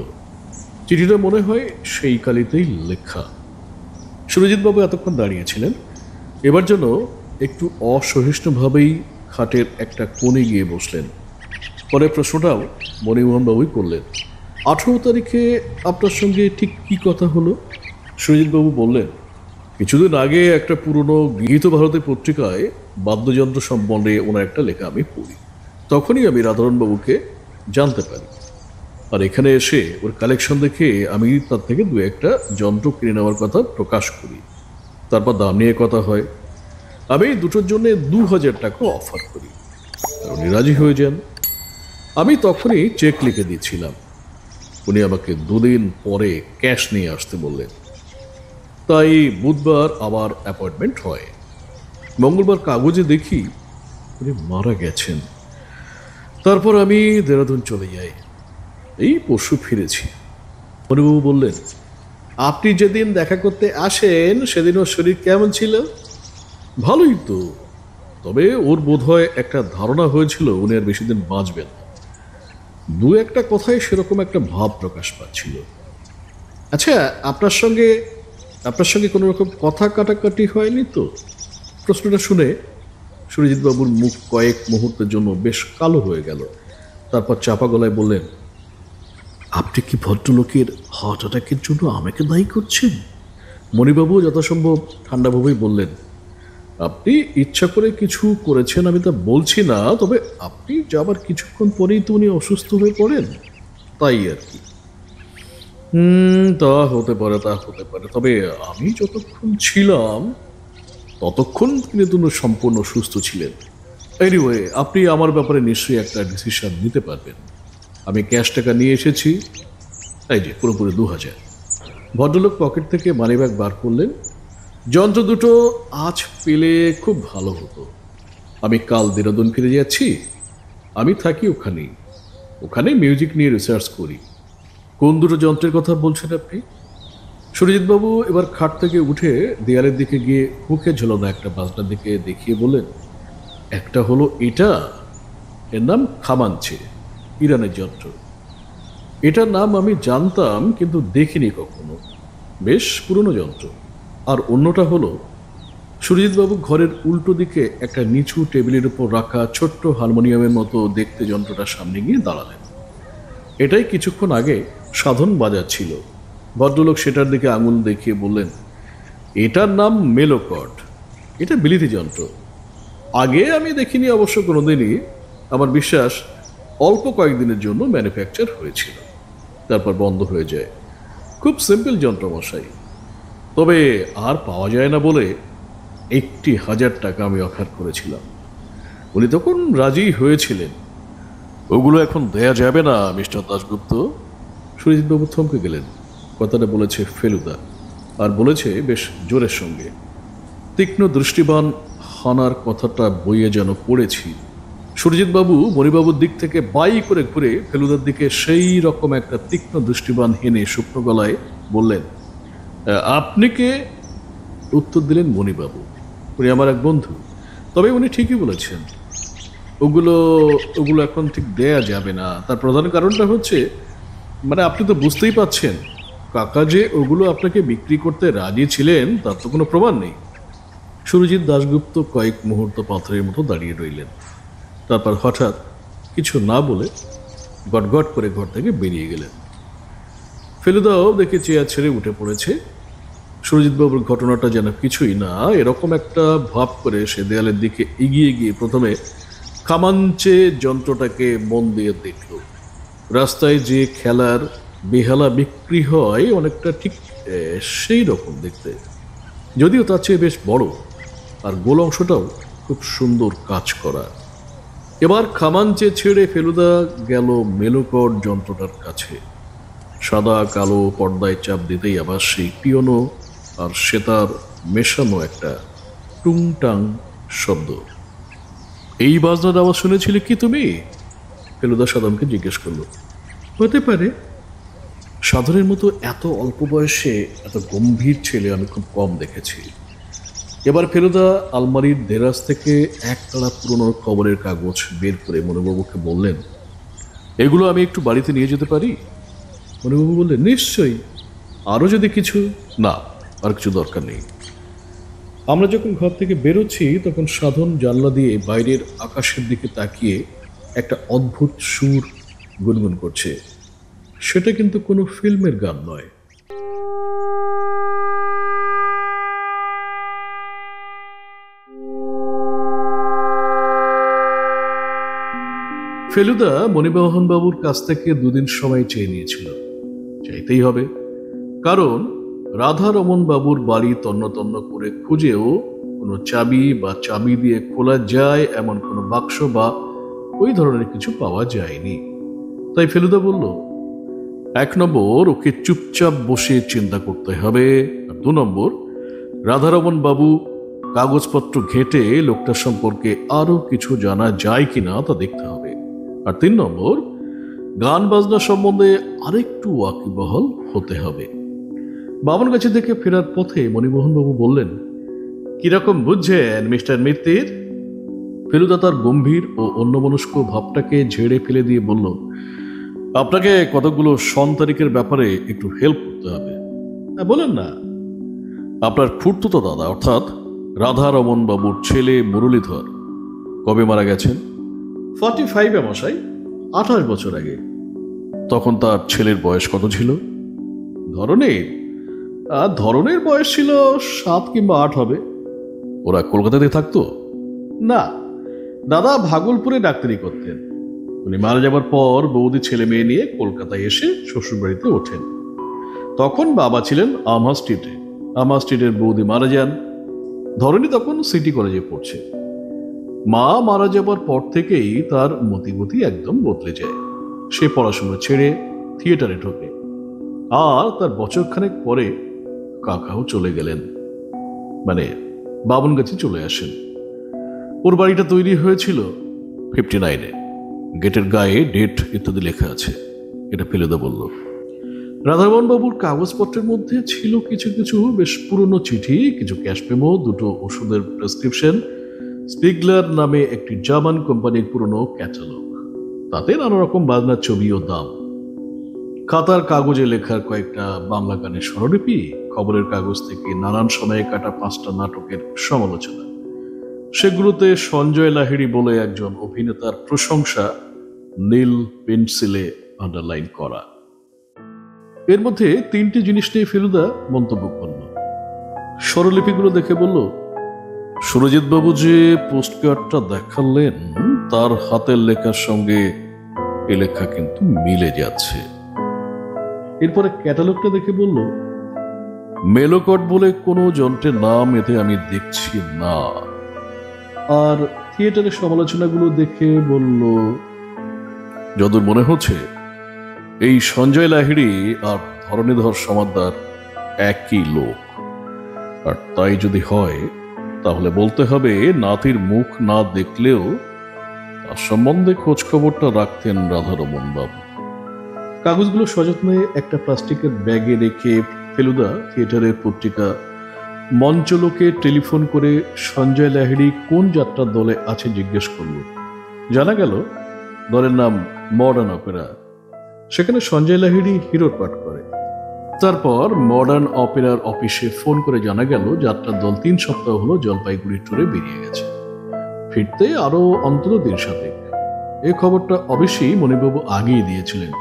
চিঠিটা মনে হয় সেই কালিতেই লেখা। সুরজিৎবাবু এতক্ষণ দাঁড়িয়েছিলেন, এবার যেন একটু অসহিষ্ণুভাবেই খাটের একটা কোণে গিয়ে বসলেন। পরে প্রশ্নটাও মণিমোহনবাবুই করলেন, 18 তারিখে আপনার সঙ্গে ঠিক কি কথা হলো? সুরজিৎবাবু বললেন, কিছুদিন আগে একটা পুরনো গীত ভারতী পত্রিকায় বাদ্যযন্ত্র সম্বন্ধে ওনার একটা লেখা আমি পড়ি, তখনই আমি রাধারণবাবুকে জানতে পারি। আর এখানে এসে ওর কালেকশন দেখে আমি তার থেকে দু একটা যন্ত্র কিনে নেওয়ার কথা প্রকাশ করি। তারপর দাম নিয়ে কথা হয়। আমি দুটোর জন্য 2000 টাকা অফার করি, আর উনি রাজি হয়ে যান। আমি তখনই চেক লিখে দিচ্ছিলাম। উনি আমাকে 2 দিন পরে ক্যাশ নিয়ে আসতে বললেন। তাই বুধবার আবার অ্যাপয়েন্টমেন্ট হয়। মঙ্গলবার কাগজে দেখি উনি মারা গেছেন। তারপর আমি দেরাদুন চলে যাই। এই পরশু ফিরেছি। মণিবাবু বললেন, আপনি যেদিন দেখা করতে আসেন সেদিন ওর শরীর কেমন ছিল? ভালোই তো, তবে ওর বোধহয় একটা ধারণা হয়েছিল উনি আর বেশি দিন বাঁচবেন না। দু একটা কথায় সেরকম একটা ভাব প্রকাশ পাচ্ছিল। আচ্ছা, আপনার সঙ্গে কোনো রকম কথা কাটাকাটি হয়নি তো? প্রশ্নটা শুনে সুরজিৎ বাবুর মুখ কয়েক মুহূর্তের জন্য বেশ কালো হয়ে গেল। তারপর চাপা গলায় বললেন, আপনি কি ভদ্রলোকের হার্ট অ্যাটাকের জন্য আমাকে দায়ী করছেন? মণিবাবু যথাসম্ভব ঠান্ডাভাবেই বললেন, আপনি ইচ্ছা করে কিছু করেছেন আমি তা বলছি না, তবে আপনি যাবার কিছুক্ষণ পরেই তো উনি অসুস্থ হয়ে পড়েন, তাই আর কি। তা হতে পারে, তবে আমি যতক্ষণ ছিলাম ততক্ষণ কিন্তু উনি সম্পূর্ণ সুস্থ ছিলেন। এনিওয়ে, আপনি আমার ব্যাপারে নিশ্চয়ই একটা ডিসিশন নিতে পারবেন। আমি ক্যাশ টাকা নিয়ে এসেছি, এই যে পুরোপুরি 2000। ভদ্রলোক পকেট থেকে মানিব্যাগ বার করলেন। যন্ত্র দুটো আজ পেলে খুব ভালো হতো। আমি কাল দেরাদুন ফিরে যাচ্ছি। আমি থাকি ওখানে মিউজিক নিয়ে রিসার্চ করি। কোন দুটো যন্ত্রের কথা বলছেন আপনি? সুরজিৎবাবু এবার খাট থেকে উঠে দেয়ালের দিকে গিয়ে হুকে ঝোলানো একটা বাজনার দিকে দেখিয়ে বললেন, একটা হলো এটা, এর নাম খামাঞ্চে, ইরানের যন্ত্র। এটার নাম আমি জানতাম কিন্তু দেখিনি কখনো, বেশ পুরনো যন্ত্র। আর অন্যটা হলো সুরজিৎবাবু ঘরের উল্টো দিকে একটা নিচু টেবিলের উপর রাখা ছোট্ট হারমোনিয়ামের মতো দেখতে যন্ত্রটার সামনে গিয়ে দাঁড়ালেন। এটাই কিছুক্ষণ আগে সাধন বাজাচ্ছিল। ভদ্রলোক সেটার দিকে আঙুল দেখিয়ে বললেন, এটার নাম মেলোকর্ড। এটা বিলিতি যন্ত্র। আগে আমি দেখিনি অবশ্য কোনোদিনই। আমার বিশ্বাস অল্প কয়েকদিনের জন্য ম্যানুফ্যাকচার হয়েছিল, তারপর বন্ধ হয়ে যায়। খুব সিম্পল যন্ত্র মশাই, তবে আর পাওয়া যায় না বলে 80,000 টাকা আমি অফার করেছিলাম। উনি তখন রাজি হয়েছিলেন। ওগুলো এখন দেয়া যাবে না মিস্টার দাশগুপ্ত। সুরজিৎবাবু থমকে গেলেন। কথাটা বলেছে ফেলুদা, আর বলেছে বেশ জোরের সঙ্গে। তীক্ষ্ণ দৃষ্টিবান হানার কথাটা বইয়ে যেন পড়েছি। সুরজিৎবাবু মণিবাবুর দিক থেকে বাই করে ঘুরে ফেলুদার দিকে সেই রকম একটা তীক্ষ্ণ দৃষ্টিবান হেনে শুকনো গলায় বললেন, আপনি কে? উত্তর দিলেন মণিবাবু, উনি আমার এক বন্ধু। তবে উনি ঠিকই বলেছেন, ওগুলো ওগুলো এখন ঠিক দেয়া যাবে না। তার প্রধান কারণটা হচ্ছে, মানে আপনি তো বুঝতেই পাচ্ছেন, কাকা যে ওগুলো আপনাকে বিক্রি করতে রাজি ছিলেন তার তো কোনো প্রমাণ নেই। সুরজিৎ দাশগুপ্ত কয়েক মুহূর্ত পাথরের মতো দাঁড়িয়ে রইলেন। তারপর হঠাৎ কিছু না বলে গটগট করে ঘর থেকে বেরিয়ে গেলেন। ফেলুদাও দেখে চেয়ার ছেড়ে উঠে পড়েছে। সুরজিৎবাবুর ঘটনাটা যেন কিছুই না, এরকম একটা ভাব করে সে দেয়ালের দিকে এগিয়ে গিয়ে প্রথমে খামাঞ্চে যন্ত্রটাকে মন দিয়ে দেখল। রাস্তায় যে খেলার বেহালা বিক্রি হয় অনেকটা ঠিক সেই রকম দেখতে, যদিও তার চেয়ে বেশ বড়, আর গোল অংশটাও খুব সুন্দর কাজ করা। এবার খামাঞ্চে ছেড়ে ফেলুদা গেল মেলোকর্ড যন্ত্রটার কাছে। সাদা কালো পর্দায় চাপ দিতেই আবার সেই পিয়ানো আর সেতার মেশানো একটা টুংটাং শব্দ। এই বাজনার আওয়াজ শুনেছিলে কি তুমি? ফেলুদা সাধনকে জিজ্ঞেস করলো। হতে পারে। সাধনের মতো এত অল্প বয়সে এত গম্ভীর ছেলে আমি খুব কম দেখেছি। এবার ফেলুদা আলমারির দেরাজ থেকে একতাড়া পুরনো খবরের কাগজ বের করে মণিবাবুকে বললেন, এগুলো আমি একটু বাড়িতে নিয়ে যেতে পারি? মণিবাবু বললেন, নিশ্চয়ই। আরও যদি কিছু? না, আর কিছু দরকার নেই। আমরা যখন ঘর থেকে বেরোচ্ছি তখন সাধন জানলা দিয়ে বাইরের আকাশের দিকে তাকিয়ে একটা অদ্ভুত সুর গুনগুন করছে। সেটা কিন্তু কোনো ফিল্মের গান নয়। ফেলুদা মণিমোহন বাবুর কাছ থেকে দুদিন সময় চেয়ে নিয়েছিল। চাইতেই হবে, কারণ রাধারমন বাবুর বাড়ি তন্ন তন্ন করে খুঁজেও কোনো চাবি বা চাবি দিয়ে খোলা যায় এমন কোনো বাক্স বা ওই ধরনের কিছু পাওয়া যায়নি। তাই ফেলুদা বলল, 1 নম্বর, ওকে চুপচাপ বসে চিন্তা করতে হবে। আর 2 নম্বর, রাধারমন বাবু কাগজপত্র ঘেঁটে লোকটার সম্পর্কে আরো কিছু জানা যায় কিনা তা দেখতে হবে। আর 3 নম্বর, গান বাজনা সম্বন্ধে আরেকটু ওয়াকিবহাল হতে হবে। বামনগাছি থেকে ফেরার পথে মণিমোহন বাবু বললেন, কিরকম বুঝছেন মিস্টার মিত্তির? ফেলুদা তার গম্ভীর ও অন্যমনস্ক ভাবটাকে ঝেড়ে ফেলে দিয়ে বলল, আপনাকে কতগুলো সন তারিখের ব্যাপারে একটু হেল্প করতে হবে। বলেন না। আপনার খুড়তুতো দাদা অর্থাৎ রাধারমন বাবুর ছেলে মুরলীধর কবে মারা গেছেন? 45 মশাই, 28 বছর আগে। তখন তার ছেলের বয়স কত ছিল? ধরনের বয়স ছিল 7 কিংবা 8 হবে। ওরা কলকাতাতে থাকতো? না, দাদা ভাগলপুরে ডাক্তারি করতেন। উনি মারা যাবার পর বৌদি ছেলে মেয়ে নিয়ে কলকাতায় এসে শ্বশুরবাড়িতে ওঠেন। তখন বাবা ছিলেন আমহা স্ট্রিটে। আমহা স্ট্রিটের বৌদি মারা যান। ধরনী তখন সিটি কলেজে পড়ছে। মা মারা যাবার পর থেকেই তার মতিগতি একদম বদলে যায়। সে পড়াশোনা ছেড়ে থিয়েটারে ঢোকে। আর তার বছরখানেক পরে কাকাও চলে গেলেন, মানে বামনগাছি চলে আসেন। ওর বাড়িটা তৈরি হয়েছিল 59-এ। গেটের গায়ে ডেট ইত্যাদি লেখা আছে। এটা ফেলুদা বলল। রাধারমন বাবুর কাগজপত্রের মধ্যে ছিল কিছু কিছু বেশ পুরনো চিঠি, কিছু ক্যাশ মেমো, 2টো ওষুধের প্রেসক্রিপশন, স্পিগলার নামে একটি জার্মান কোম্পানির পুরনো ক্যাটালগ, তাতে নানা রকম বাজনার ছবি ও দাম, খাতার কাগজে লেখার কয়েকটা বাংলা গানের স্বরলিপি, খবরের কাগজ থেকে নানান সময়ে কাটা 5টা নাটকের সমালোচনা। সেগুলোতে সঞ্জয় লাহিড়ী বলে একজন অভিনেতার প্রশংসা নীল পেন্সিলে আন্ডারলাইন করা। এর মধ্যে 3টে জিনিস নিয়ে ফেলুদা মন্তব্য করল। স্বরলিপিগুলো দেখে বলল, সুরজিৎ বাবু যে পোস্টকার্ডটা দেখালেন তার হাতের লেখার সঙ্গে এ লেখা কিন্তু মিলে যাচ্ছে। এরপরে ক্যাটালগটা দেখে বলল, মেলোকট বলে কোনো যন্ত্রের নাম এতে আমি দেখছি না। আর থিয়েটারের সমালোচনাগুলো দেখে বলল, যদুর মনে হচ্ছে এই সঞ্জয় লাহিড়ী আর ধরণীধর সমাদ্দার একই লোক। আর তাই যদি হয় তাহলে বলতে হবে নাতির মুখ না দেখলেও তার সম্বন্ধে খোঁজ খবরটা রাখতেন রাধারমন বাবু। কাগজগুলো সযত্নে একটা প্লাস্টিকের ব্যাগে রেখে ফেলুদা থিয়েটারের পত্রিকা মঞ্চলোকে টেলিফোন করে সঞ্জয় লাহিড়ী কোন যাত্রার দলে আছে জিজ্ঞেস করল। জানা গেল দলের নাম মডার্ন অপেরা। সেখানে সঞ্জয় লাহিড়ী হিরোর পাঠ করে। তারপর মডার্ন অপেরার অফিসে ফোন করে জানা গেল যাত্রার দল 3 সপ্তাহ হলো জলপাইগুড়ি ট্যুরে বেরিয়ে গেছে, ফিরতে আরো অন্তত 1.5 শতাধিক। এই খবরটা অবশ্যই মণিবাবু আগেই দিয়েছিলেন।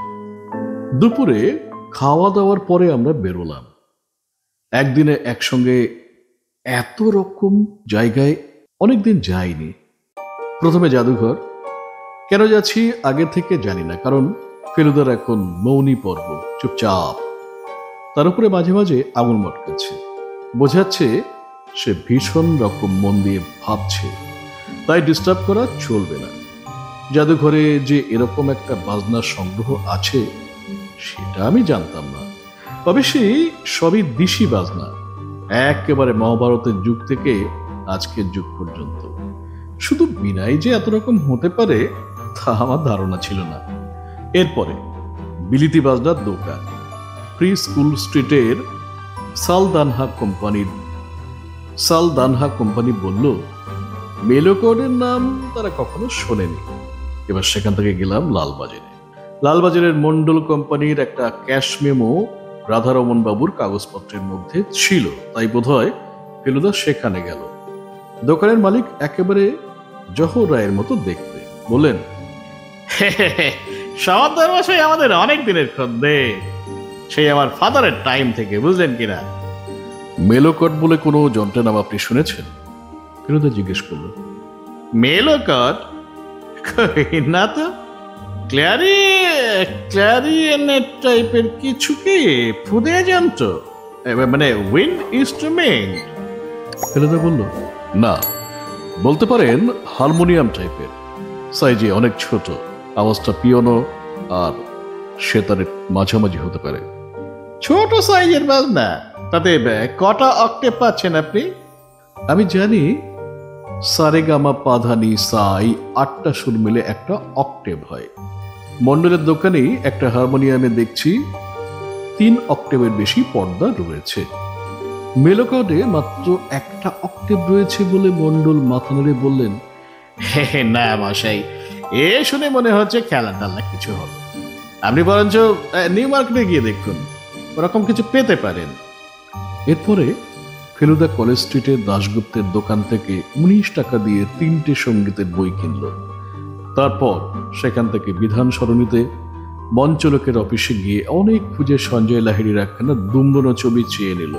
দুপুরে খাওয়া দাওয়ার পরে আমরা বেরোলাম। একদিনে একসঙ্গে এত রকম জায়গায় অনেকদিন যাইনি। প্রথমে জাদুঘর। কেন যাচ্ছি আগে থেকে জানি না, কারণ ফেলুদার এখন মৌনী পর্ব, চুপচাপ। তার উপরে মাঝে মাঝে আঙুল মটকাচ্ছে, বোঝাচ্ছে সে ভীষণ রকম মন দিয়ে ভাবছে, তাই ডিস্টার্ব করা চলবে না। জাদুঘরে যে এরকম একটা বাজনার সংগ্রহ আছে সেটা আমি জানতাম না। অবশ্যই সবই দিশি বাজনা, একেবারে মহাভারতের যুগ থেকে আজকের যুগ পর্যন্ত। শুধু বিনাই যে এত রকম হতে পারে তা আমার ধারণা ছিল না। এরপরে বিলিতি বাজনার দোকান, প্রি স্কুল স্ট্রিটের সালদানহা কোম্পানি বলল মেলোকডের নাম তারা কখনো শোনেনি। এবার সেখান থেকে গেলাম লালবাজারে। লালবাজারের মন্ডল কোম্পানির একটা ক্যাশ মেমো রাধারমন বাবুর কাগজপত্রের মধ্যে ছিল, তাই বোধহয় ফেলুদা সেখানে গেল। দোকানের মালিক একেবারে জহর রায়ের মতো দেখতে, বললেন, সমাদ্দার মশাই আমাদের অনেক দিনের খদ্দের, সেই আমার ফাদারের টাইম থেকে, বুঝলেন কিনা। মেলোকট বলে কোনো যন্ত্রের নাম আপনি শুনেছেন? ফেলুদা জিজ্ঞেস করল। মেলোকট? না তো, ক্ল্যারিনেট টাইপের কিছু কি ফুদে যন্ত্র, মানে উইন্ড ইনস্ট্রুমেন্ট? ফেলুদা বলল, না, বলতে পারেন হারমোনিয়াম টাইপের, সাইজে অনেক ছোট, আওয়াজটা পিয়ানো আর সেতারের মাঝামাঝি হতে পারে। ছোট সাইজের বাজনা, তাতে কটা অক্টেভ পাচ্ছেন আপনি? আমি জানি সারেগামা পাধানি সাই 8টা সুর মিলে একটা অক্টেভ হয়। মন্ডলের দোকানেই একটা হারমোনিয়ামে দেখছি 3 অক্টেভের বেশি পর্দা রয়েছে। মেলোকর্ডে মাত্র একটা অক্টেভ রয়েছে বলে মন্ডল মাথা নেড়ে বললেন, না মশাই, এ শুনে মনে হচ্ছে খেলা টালা কিছু হবে। আপনি বরঞ্চ নিউ মার্কেটে গিয়ে দেখুন, ওরকম কিছু পেতে পারেন। এরপরে ফেলুদা কলেজ স্ট্রিটের দাশগুপ্তের দোকান থেকে 19 টাকা দিয়ে 3টে সঙ্গীতের বই কিনল। তারপর সেখান থেকে বিধান সরণিতে মঞ্চলোকের অফিসে গিয়ে অনেক খুঁজে সঞ্জয় লাহিড়ির একখানা দুম্বনো ছবি চেয়ে নিল।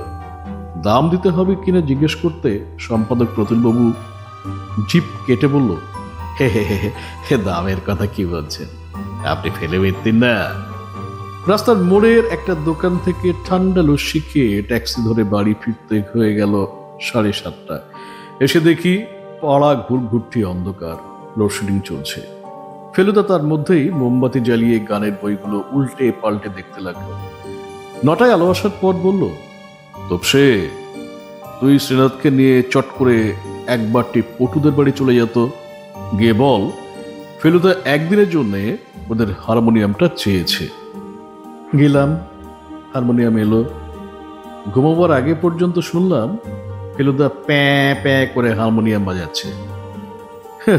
দাম দিতে হবে কিনা জিজ্ঞেস করতে সম্পাদক প্রতুলবাবু জিপ কেটে বলল, হে হে হে হে, দামের কথা কি বলছেন, আপনি ফেলে বেরতেন না। রাস্তার মোড়ের একটা দোকান থেকে ঠান্ডা লস্যি খেয়ে ট্যাক্সি ধরে বাড়ি ফিরতে হয়ে গেল 7:30। এসে দেখি পাড়া ঘুরঘুরটি অন্ধকার, লোডশেডিং চলছে। ফেলুদা তার মধ্যেই মোমবাতি জ্বালিয়ে গানের বইগুলো উল্টে পাল্টে দেখতে লাগলো। 9টায় আলো আসার পর বলল, তপসে, তুই শ্রীনাথকে নিয়ে চট করে একবারটি পটুদের বাড়ি চলে যেত, গিয়ে বল ফেলুদা একদিনের জন্য ওদের হারমোনিয়ামটা চেয়েছে। গেলাম, হারমোনিয়াম এলো। ঘুমাবার আগে পর্যন্ত শুনলাম ফেলুদা প্যাঁ প্যাঁ করে হারমোনিয়াম বাজাচ্ছে।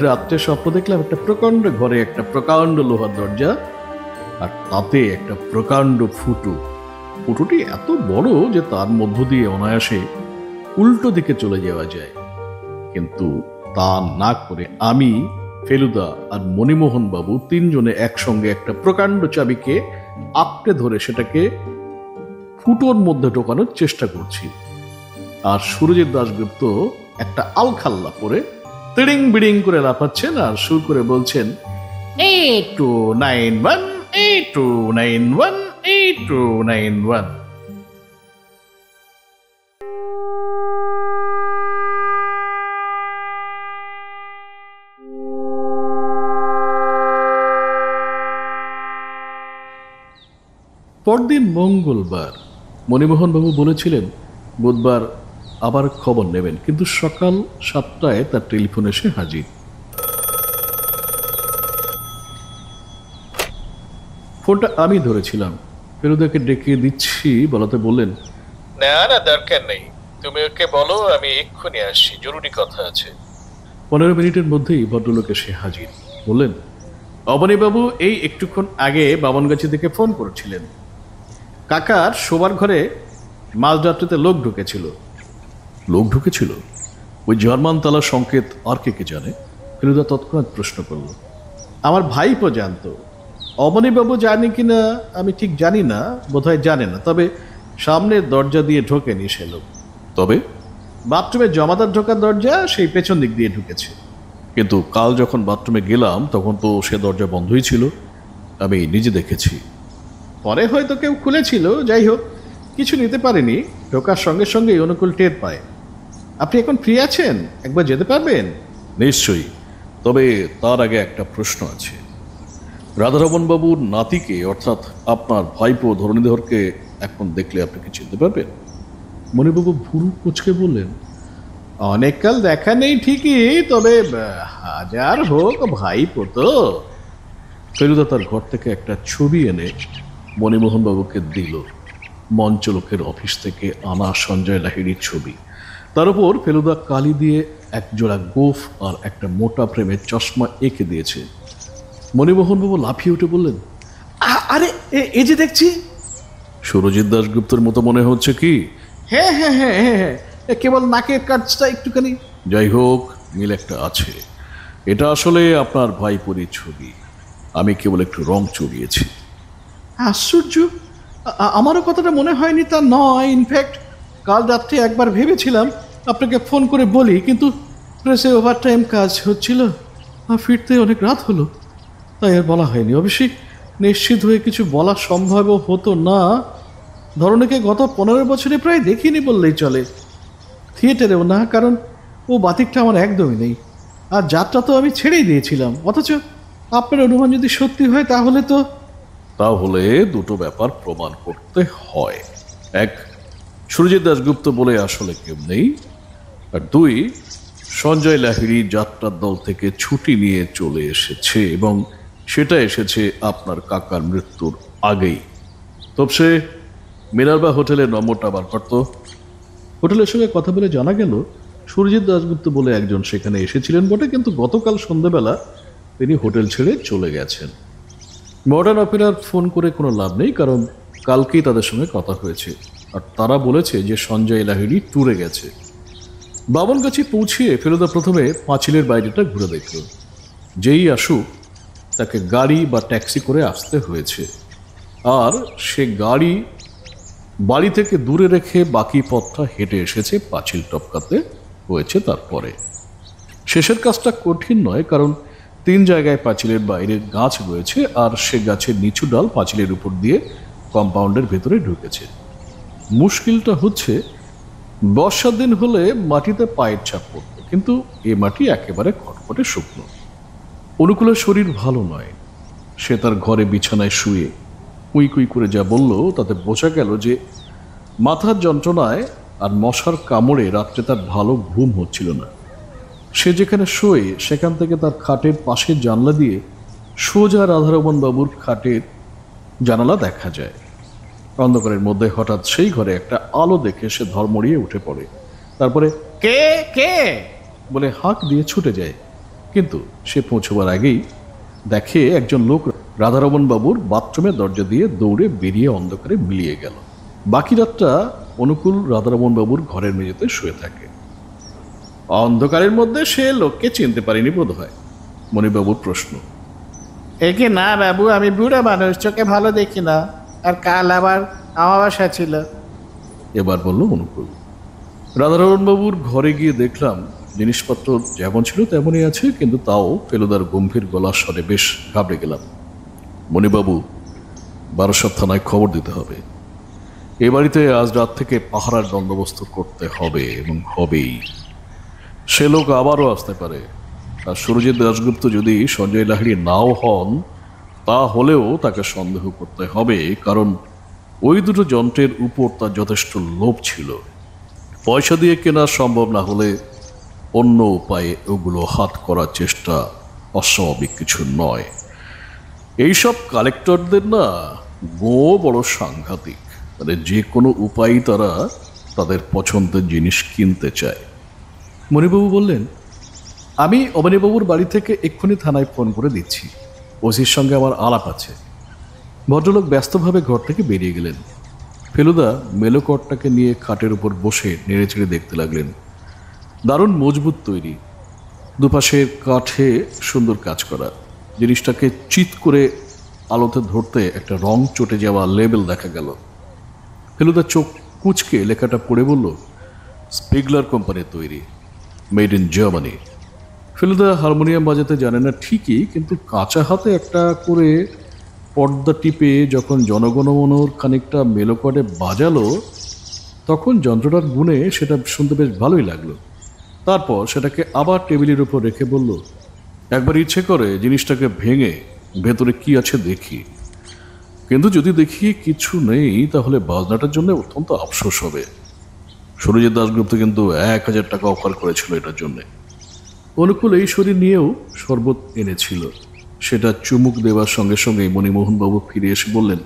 রাত্রে স্বপ্ন দেখলাম একটা প্রকাণ্ড ঘরে একটা প্রকাণ্ড লোহার দরজা, আর তাতে একটা প্রকাণ্ড ফুটো। ফুটোটি এত বড় যে তার মধ্য দিয়ে অনায়াসে উল্টো দিকে চলে যাওয়া যায়। কিন্তু তা না করে আমি, ফেলুদা আর মণিমোহন বাবু 3 জনে একসঙ্গে একটা প্রকাণ্ড চাবিকে আঁকড়ে ধরে সেটাকে ফুটোর মধ্যে ঢোকানোর চেষ্টা করছি। আর সুরজিৎ দাশগুপ্ত একটা আলখাল্লা পরে তিড়িং বিড়িং করে লাফাচ্ছেন আর সুর করে বলছেন, 8291 8291 8291। পরদিন মঙ্গলবার। মণিমোহনবাবু বলেছিলেন বুধবার আবার খবর নেবেন, কিন্তু সকাল 7টায় তার টেলিফোন এসে হাজির। ফোনটা আমি ধরেছিলাম। ফেলুদাকে ডেকে দিচ্ছি বলাতে বললেন, না না, দরকার নেই, তুমি ওকে বলো আমি এক্ষুনি আসছি, জরুরি কথা আছে। 15 মিনিটের মধ্যেই ভদ্রলোক এসে হাজির। বললেন, অবনীবাবু এই একটুক্ষণ আগে বামনগাছি থেকে ফোন করেছিলেন, কাকার শোবার ঘরে মাঝরাত্রিতে লোক ঢুকেছিল। লোক ঢুকেছিল? ওই জার্মান তালার সংকেত আর কে কে জানে? ফেলুদা তৎক্ষণাৎ প্রশ্ন করল। আমার ভাইপো জানতো, অবনীবাবু জানি কিনা আমি ঠিক জানি না, বোধহয় জানে না, তবে সামনের দরজা দিয়ে ঢোকেনি সে লোক। তবে বাথরুমে জমাদার ঢোকার দরজা সেই পেছন দিক দিয়ে ঢুকেছে। কিন্তু কাল যখন বাথরুমে গেলাম তখন তো সে দরজা বন্ধই ছিল, আমি নিজে দেখেছি। পরে হয়তো কেউ খুলেছিল, যাই হোক কিছু নিতে পারেনি, ঢোকার সঙ্গে সঙ্গেই অনুকূল টের পায়। আপনি এখন ফ্রি আছেন, একবার যেতে পারবেন? নিশ্চয়ই, তবে তার আগে একটা প্রশ্ন আছে। রাধারমণ বাবুর নাতিকে, অর্থাৎ আপনার ভাইপো ধরণীধরকে এখন দেখলে আপনি কি চিনতে পারবেন? মণিবাবু ভুরু কুঁচকে বললেন, অনেককাল দেখা নেই ঠিকই, তবে হাজার হোক ভাইপো তো। ফেলুদা তার ঘর থেকে একটা ছবি এনে মণিমোহন বাবুকে দিল। মঞ্চলোকের অফিস থেকে আনা সঞ্জয় লাহিড়ির ছবি। তার উপর ফেলুদা কালি দিয়ে এক জোড়া গোফ আর একটা মোটা ফ্রেমের চশমা এঁকে দিয়েছে। মণিমোহন বাবু লাফিয়ে উঠে বললেন, আরে এই যে দেখছি। সুরজিৎ দাশগুপ্তের মতো মনে হচ্ছে কি? হ্যাঁ হ্যাঁ হ্যাঁ হ্যাঁ, কেবল নাকের কাজটা একটুখানি। যাই হোক, মিল একটা আছে। এটা আসলে আপনার ভাইপোরির ছবি, আমি কেবল একটু রং চড়িয়েছি। আশ্চর্য, আমারও কথাটা মনে হয়নি তা নয়। ইনফ্যাক্ট কাল রাত্রে একবার ভেবেছিলাম আপনাকে ফোন করে বলি, কিন্তু প্রেসে ওভারটাইম কাজ হচ্ছিল, ফিরতে অনেক রাত হলো। তাই আর বলা হয়নি। অবশ্যই নিশ্চিত হয়ে কিছু বলা সম্ভব হতো না। ধরনেকে গত 15 বছরে প্রায় দেখিনি বললেই চলে। থিয়েটারেও না, কারণ ও বাতিকটা আমার একদমই নেই। আর যাত্রা তো আমি ছেড়েই দিয়েছিলাম। অথচ আপনার অনুমান যদি সত্যি হয় তাহলে দুটো ব্যাপার প্রমাণ করতে হয়। এক, সুরজিৎ দাশগুপ্ত বলে আসলে কেউ নেই। আর দুই, সঞ্জয় লাহিড়ী যাত্রার দল থেকে ছুটি নিয়ে চলে এসেছে, এবং সেটা এসেছে আপনার কাকার মৃত্যুর আগেই। তবে সে মিনার্ভা হোটেলের নম্বরটা বার করত। হোটেলের সঙ্গে কথা বলে জানা গেল সুরজিৎ দাশগুপ্ত বলে একজন সেখানে এসেছিলেন বটে, কিন্তু গতকাল সন্ধ্যাবেলা তিনি হোটেল ছেড়ে চলে গেছেন। মডার্ন অপেরার ফোন করে কোনো লাভ নেই, কারণ কালকেই তাদের সঙ্গে কথা হয়েছে। আর তারা বলেছে যে সঞ্জয় লাহিড়ী ট্যুরে গেছে। বামনগাছি পৌঁছিয়ে ফেলুদা প্রথমে পাঁচিলের বাইরেটা ঘুরে দেখল। যেই আসুক তাকে গাড়ি বা ট্যাক্সি করে আসতে হয়েছে, আর সে গাড়ি বাড়ি থেকে দূরে রেখে বাকি পথটা হেঁটে এসেছে পাঁচিল টপকাতে হয়েছে। তারপরে শেষের কাজটা কঠিন নয়, কারণ 3 জায়গায় পাঁচিলের বাইরে গাছ রয়েছে, আর সে গাছের নিচু ডাল পাঁচিলের উপর দিয়ে কম্পাউন্ডের ভেতরে ঢুকেছে। মুশকিলটা হচ্ছে বর্ষার দিন হলে মাটিতে পায়ের ছাপ পড়ত, কিন্তু এ মাটি একেবারে খটখটে শুকনো। অনুকূলের শরীর ভালো নয়। সে তার ঘরে বিছানায় শুয়ে কুই কুই করে যা বলল তাতে বোঝা গেল যে মাথার যন্ত্রণায় আর মশার কামড়ে রাত্রে তার ভালো ঘুম হচ্ছিল না। সে যেখানে শোয় সেখান থেকে তার খাটের পাশের জানলা দিয়ে সোজা রাধারমণ বাবুর খাটের জানালা দেখা যায়। অন্ধকারের মধ্যে হঠাৎ সেই ঘরে একটা আলো দেখে সে ধর্মড়িয়ে উঠে পড়ে। তারপরে কে কে বলে হাঁক দিয়ে ছুটে যায়, কিন্তু সে পৌঁছবার আগেই দেখে একজন লোক রাধারমণ বাবুর বাথরুমের দরজা দিয়ে দৌড়ে বেরিয়ে অন্ধকারে মিলিয়ে গেল। বাকি রাতটা অনুকূল রাধারমণ বাবুর ঘরের মেঝেতে শুয়ে থাকে। অন্ধকারের মধ্যে সে লোককে চিনতে পারেনি বোধ হয়। মণিবাবুর প্রশ্ন, একে না বাবু, আমি বুড়া মানুষ, চোখে ভালো দেখি না, আর কাল আবার অমাবস্যা ছিল। এবার বলল অনুকূল। রাধারমণ বাবুর ঘরে গিয়ে দেখলাম জিনিসপত্র যেমন ছিল তেমনই আছে, কিন্তু তাও ফেলুদার গম্ভীর গলার স্বরে বেশ ঘাবড়ে গেলাম। মণিবাবু, 12 থানায় খবর দিতে হবে। এ বাড়িতে আজ রাত থেকে পাহারার বন্দোবস্ত করতে হবে, এবং হবেই। সে লোক আবারও আসতে পারে। আর সুরজিৎ দাশগুপ্ত যদি সঞ্জয় লাহিড়ী নাও হন, তা হলেও তাকে সন্দেহ করতে হবে, কারণ ওই দুটো যন্ত্রের উপর তার যথেষ্ট লোভ ছিল। পয়সা দিয়ে কেনা সম্ভব না হলে অন্য উপায়ে ওগুলো হাত করার চেষ্টা অস্বাভাবিক কিছু নয়। এইসব কালেক্টরদের না গো বড় সাংঘাতিক। মানে যে কোনো উপায়ই তারা তাদের পছন্দের জিনিস কিনতে চায়। মণিবাবু বললেন, আমি অবনীবাবুর বাড়ি থেকে এক্ষুনি থানায় ফোন করে দিচ্ছি। ওসির সঙ্গে আমার আলাপ আছে। ভদ্রলোক ব্যস্তভাবে ঘর থেকে বেরিয়ে গেলেন। ফেলুদা মেলোকটটাকে নিয়ে খাটের উপর বসে নেড়ে চেড়ে দেখতে লাগলেন। দারুণ মজবুত তৈরি, দুপাশের কাঠে সুন্দর কাজ করা। জিনিসটাকে চিৎ করে আলোতে ধরতে একটা রং চটে যাওয়া লেবেল দেখা গেল। ফেলুদা চোখ কুঁচকে লেখাটা পড়ে বলল, স্পিগলার কোম্পানির তৈরি, made in Germany. Feluda harmonium বাজাতে জানে না ঠিকই, কিন্তু কাঁচা হাতে একটা করে পর্দা টিপে যখন জনগণমনর খানিকটা মেলোকর্ডে বাজালো, তখন যন্ত্রটার গুণে সেটা শুনতে বেশ ভালোই লাগলো। তারপর সেটাকে আবার টেবিলের উপর রেখে বলল, একবার ইচ্ছে করে জিনিসটাকে ভেঙে ভেতরে কি আছে দেখি, কিন্তু যদি দেখি কিছু নেই তাহলে বাজনাটার জন্য অত্যন্ত আফসোস হবে। সুরজিৎ দাশগুপ্ত কিন্তু 1000 টাকা অফার করেছিল এটার জন্যে। অনুকূল এই শরীর নিয়েও শরবত এনেছিল। সেটা চুমুক দেওয়ার সঙ্গে সঙ্গে মণিমোহনবাবু ফিরে এসে বললেন,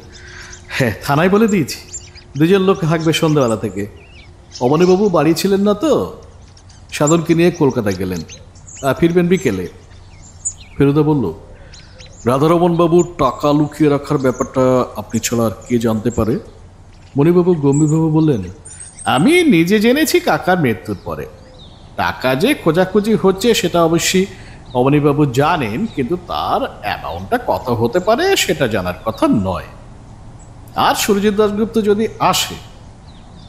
হ্যাঁ, থানায় বলে দিয়েছি। 2জন লোক হাঁকবে সন্ধ্যাবেলা থেকে। অবনীবাবু বাড়ি ছিলেন না তো, সাধনকে নিয়ে কলকাতায় গেলেন, ফিরবেন বিকেলে। ফেলুদা বলল, রাধারমণ বাবুর টাকা লুকিয়ে রাখার ব্যাপারটা আপনি ছাড়া আর কে জানতে পারে? মণিবাবু গম্ভীরভাবে বললেন, আমি নিজে জেনেছি কাকার মৃত্যুর পরে। টাকা যে খোঁজাখুঁজি হচ্ছে সেটা অবশ্যই অবনীবাবু জানেন, কিন্তু তার অ্যামাউন্টটা কত হতে পারে সেটা জানার কথা নয়। আর সুরজিৎ দাশগুপ্ত যদি আসে,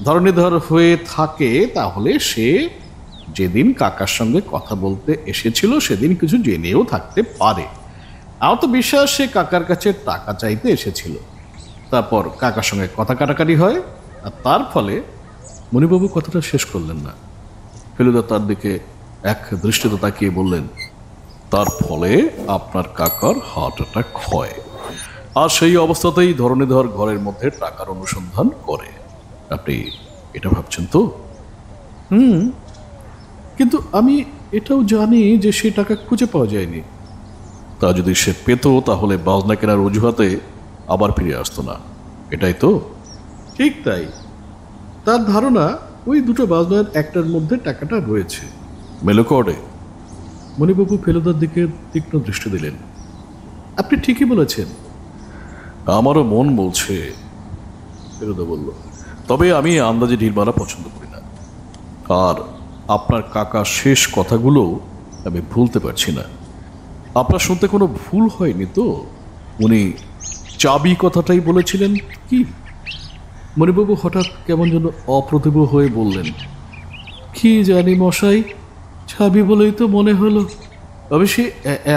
ধরণীধর হয়ে থাকে, তাহলে সে যেদিন কাকার সঙ্গে কথা বলতে এসেছিল সেদিন কিছু জেনেও থাকতে পারে। আমার তো বিশ্বাস সে কাকার কাছে টাকা চাইতে এসেছিল, তারপর কাকার সঙ্গে কথা কাটাকাটি হয়, আর তার ফলে। মণিবাবু কথাটা শেষ করলেন না। ফেলুদা তার দিকে এক দৃষ্টিতে তাকিয়ে বললেন, তার ফলে আপনার কাকার হার্ট অ্যাটাক হয়, আর সেই অবস্থাতেই ধরণীধর ঘরের মধ্যে টাকার অনুসন্ধান করে। আপনি এটা ভাবছেন তো? কিন্তু আমি এটাও জানি যে সে টাকা খুঁজে পাওয়া যায়নি। তা যদি সে পেত তাহলে বাজনা কেনার অজুহাতে আবার ফিরে আসতো না, এটাই তো? ঠিক তাই। তার ধারণা ওই দুটো বাজনার একটার মধ্যে টাকাটা রয়েছে। মেলোকর্ডে? মণিবাবু ফেলুদার দিকে তীক্ষ্ণ দৃষ্টি দিলেন। আপনি ঠিকই বলেছেন। আমারও মন বলছে, ফেলুদা বলল। তবে আমি আন্দাজে ঢিল মারা পছন্দ করি না, আর আপনার কাকা শেষ কথাগুলো আমি ভুলতে পারছি না। আপনার শুনতে কোনো ভুল হয়নি তো? উনি চাবি কথাটাই বলেছিলেন কি? মণিবাবু হঠাৎ কেমন যেন অপ্রতিভ হয়ে বললেন, কি জানি মশাই, ছাবি বলেই তো মনে হলো। অবশ্যই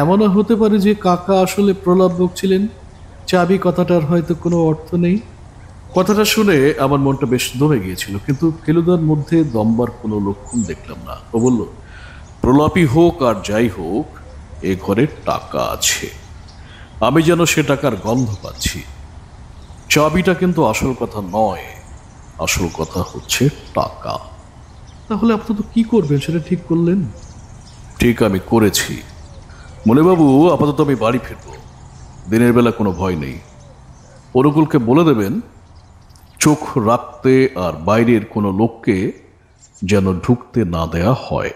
এমনও হতে পারে যে কাকা আসলে প্রলাপ বকছিলেন, চাবি কথাটার হয়তো কোনো অর্থ নেই। কথাটা শুনে আমার মনটা বেশ দমে গিয়েছিল, কিন্তু ফেলুদার মধ্যে দমবার কোনো লক্ষণ দেখলাম না। ও বলল, প্রলাপই হোক আর যাই হোক, এ ঘরে টাকা আছে, আমি যেন সে টাকার গন্ধ পাচ্ছি। চাবিটা কিন্তু আসল কথা নয়, আসল কথা হচ্ছে টাকা। তাহলে আপাতত কি করবেন সেটা ঠিক করলেন? ঠিক আমি করেছি মণিবাবু, আপাতত আমি বাড়ি ফিরব। দিনের বেলা কোনো ভয় নেই। অনুকূলকে বলে দেবেন চোখ রাখতে, আর বাইরের কোনো লোককে যেন ঢুকতে না দেয়া হয়।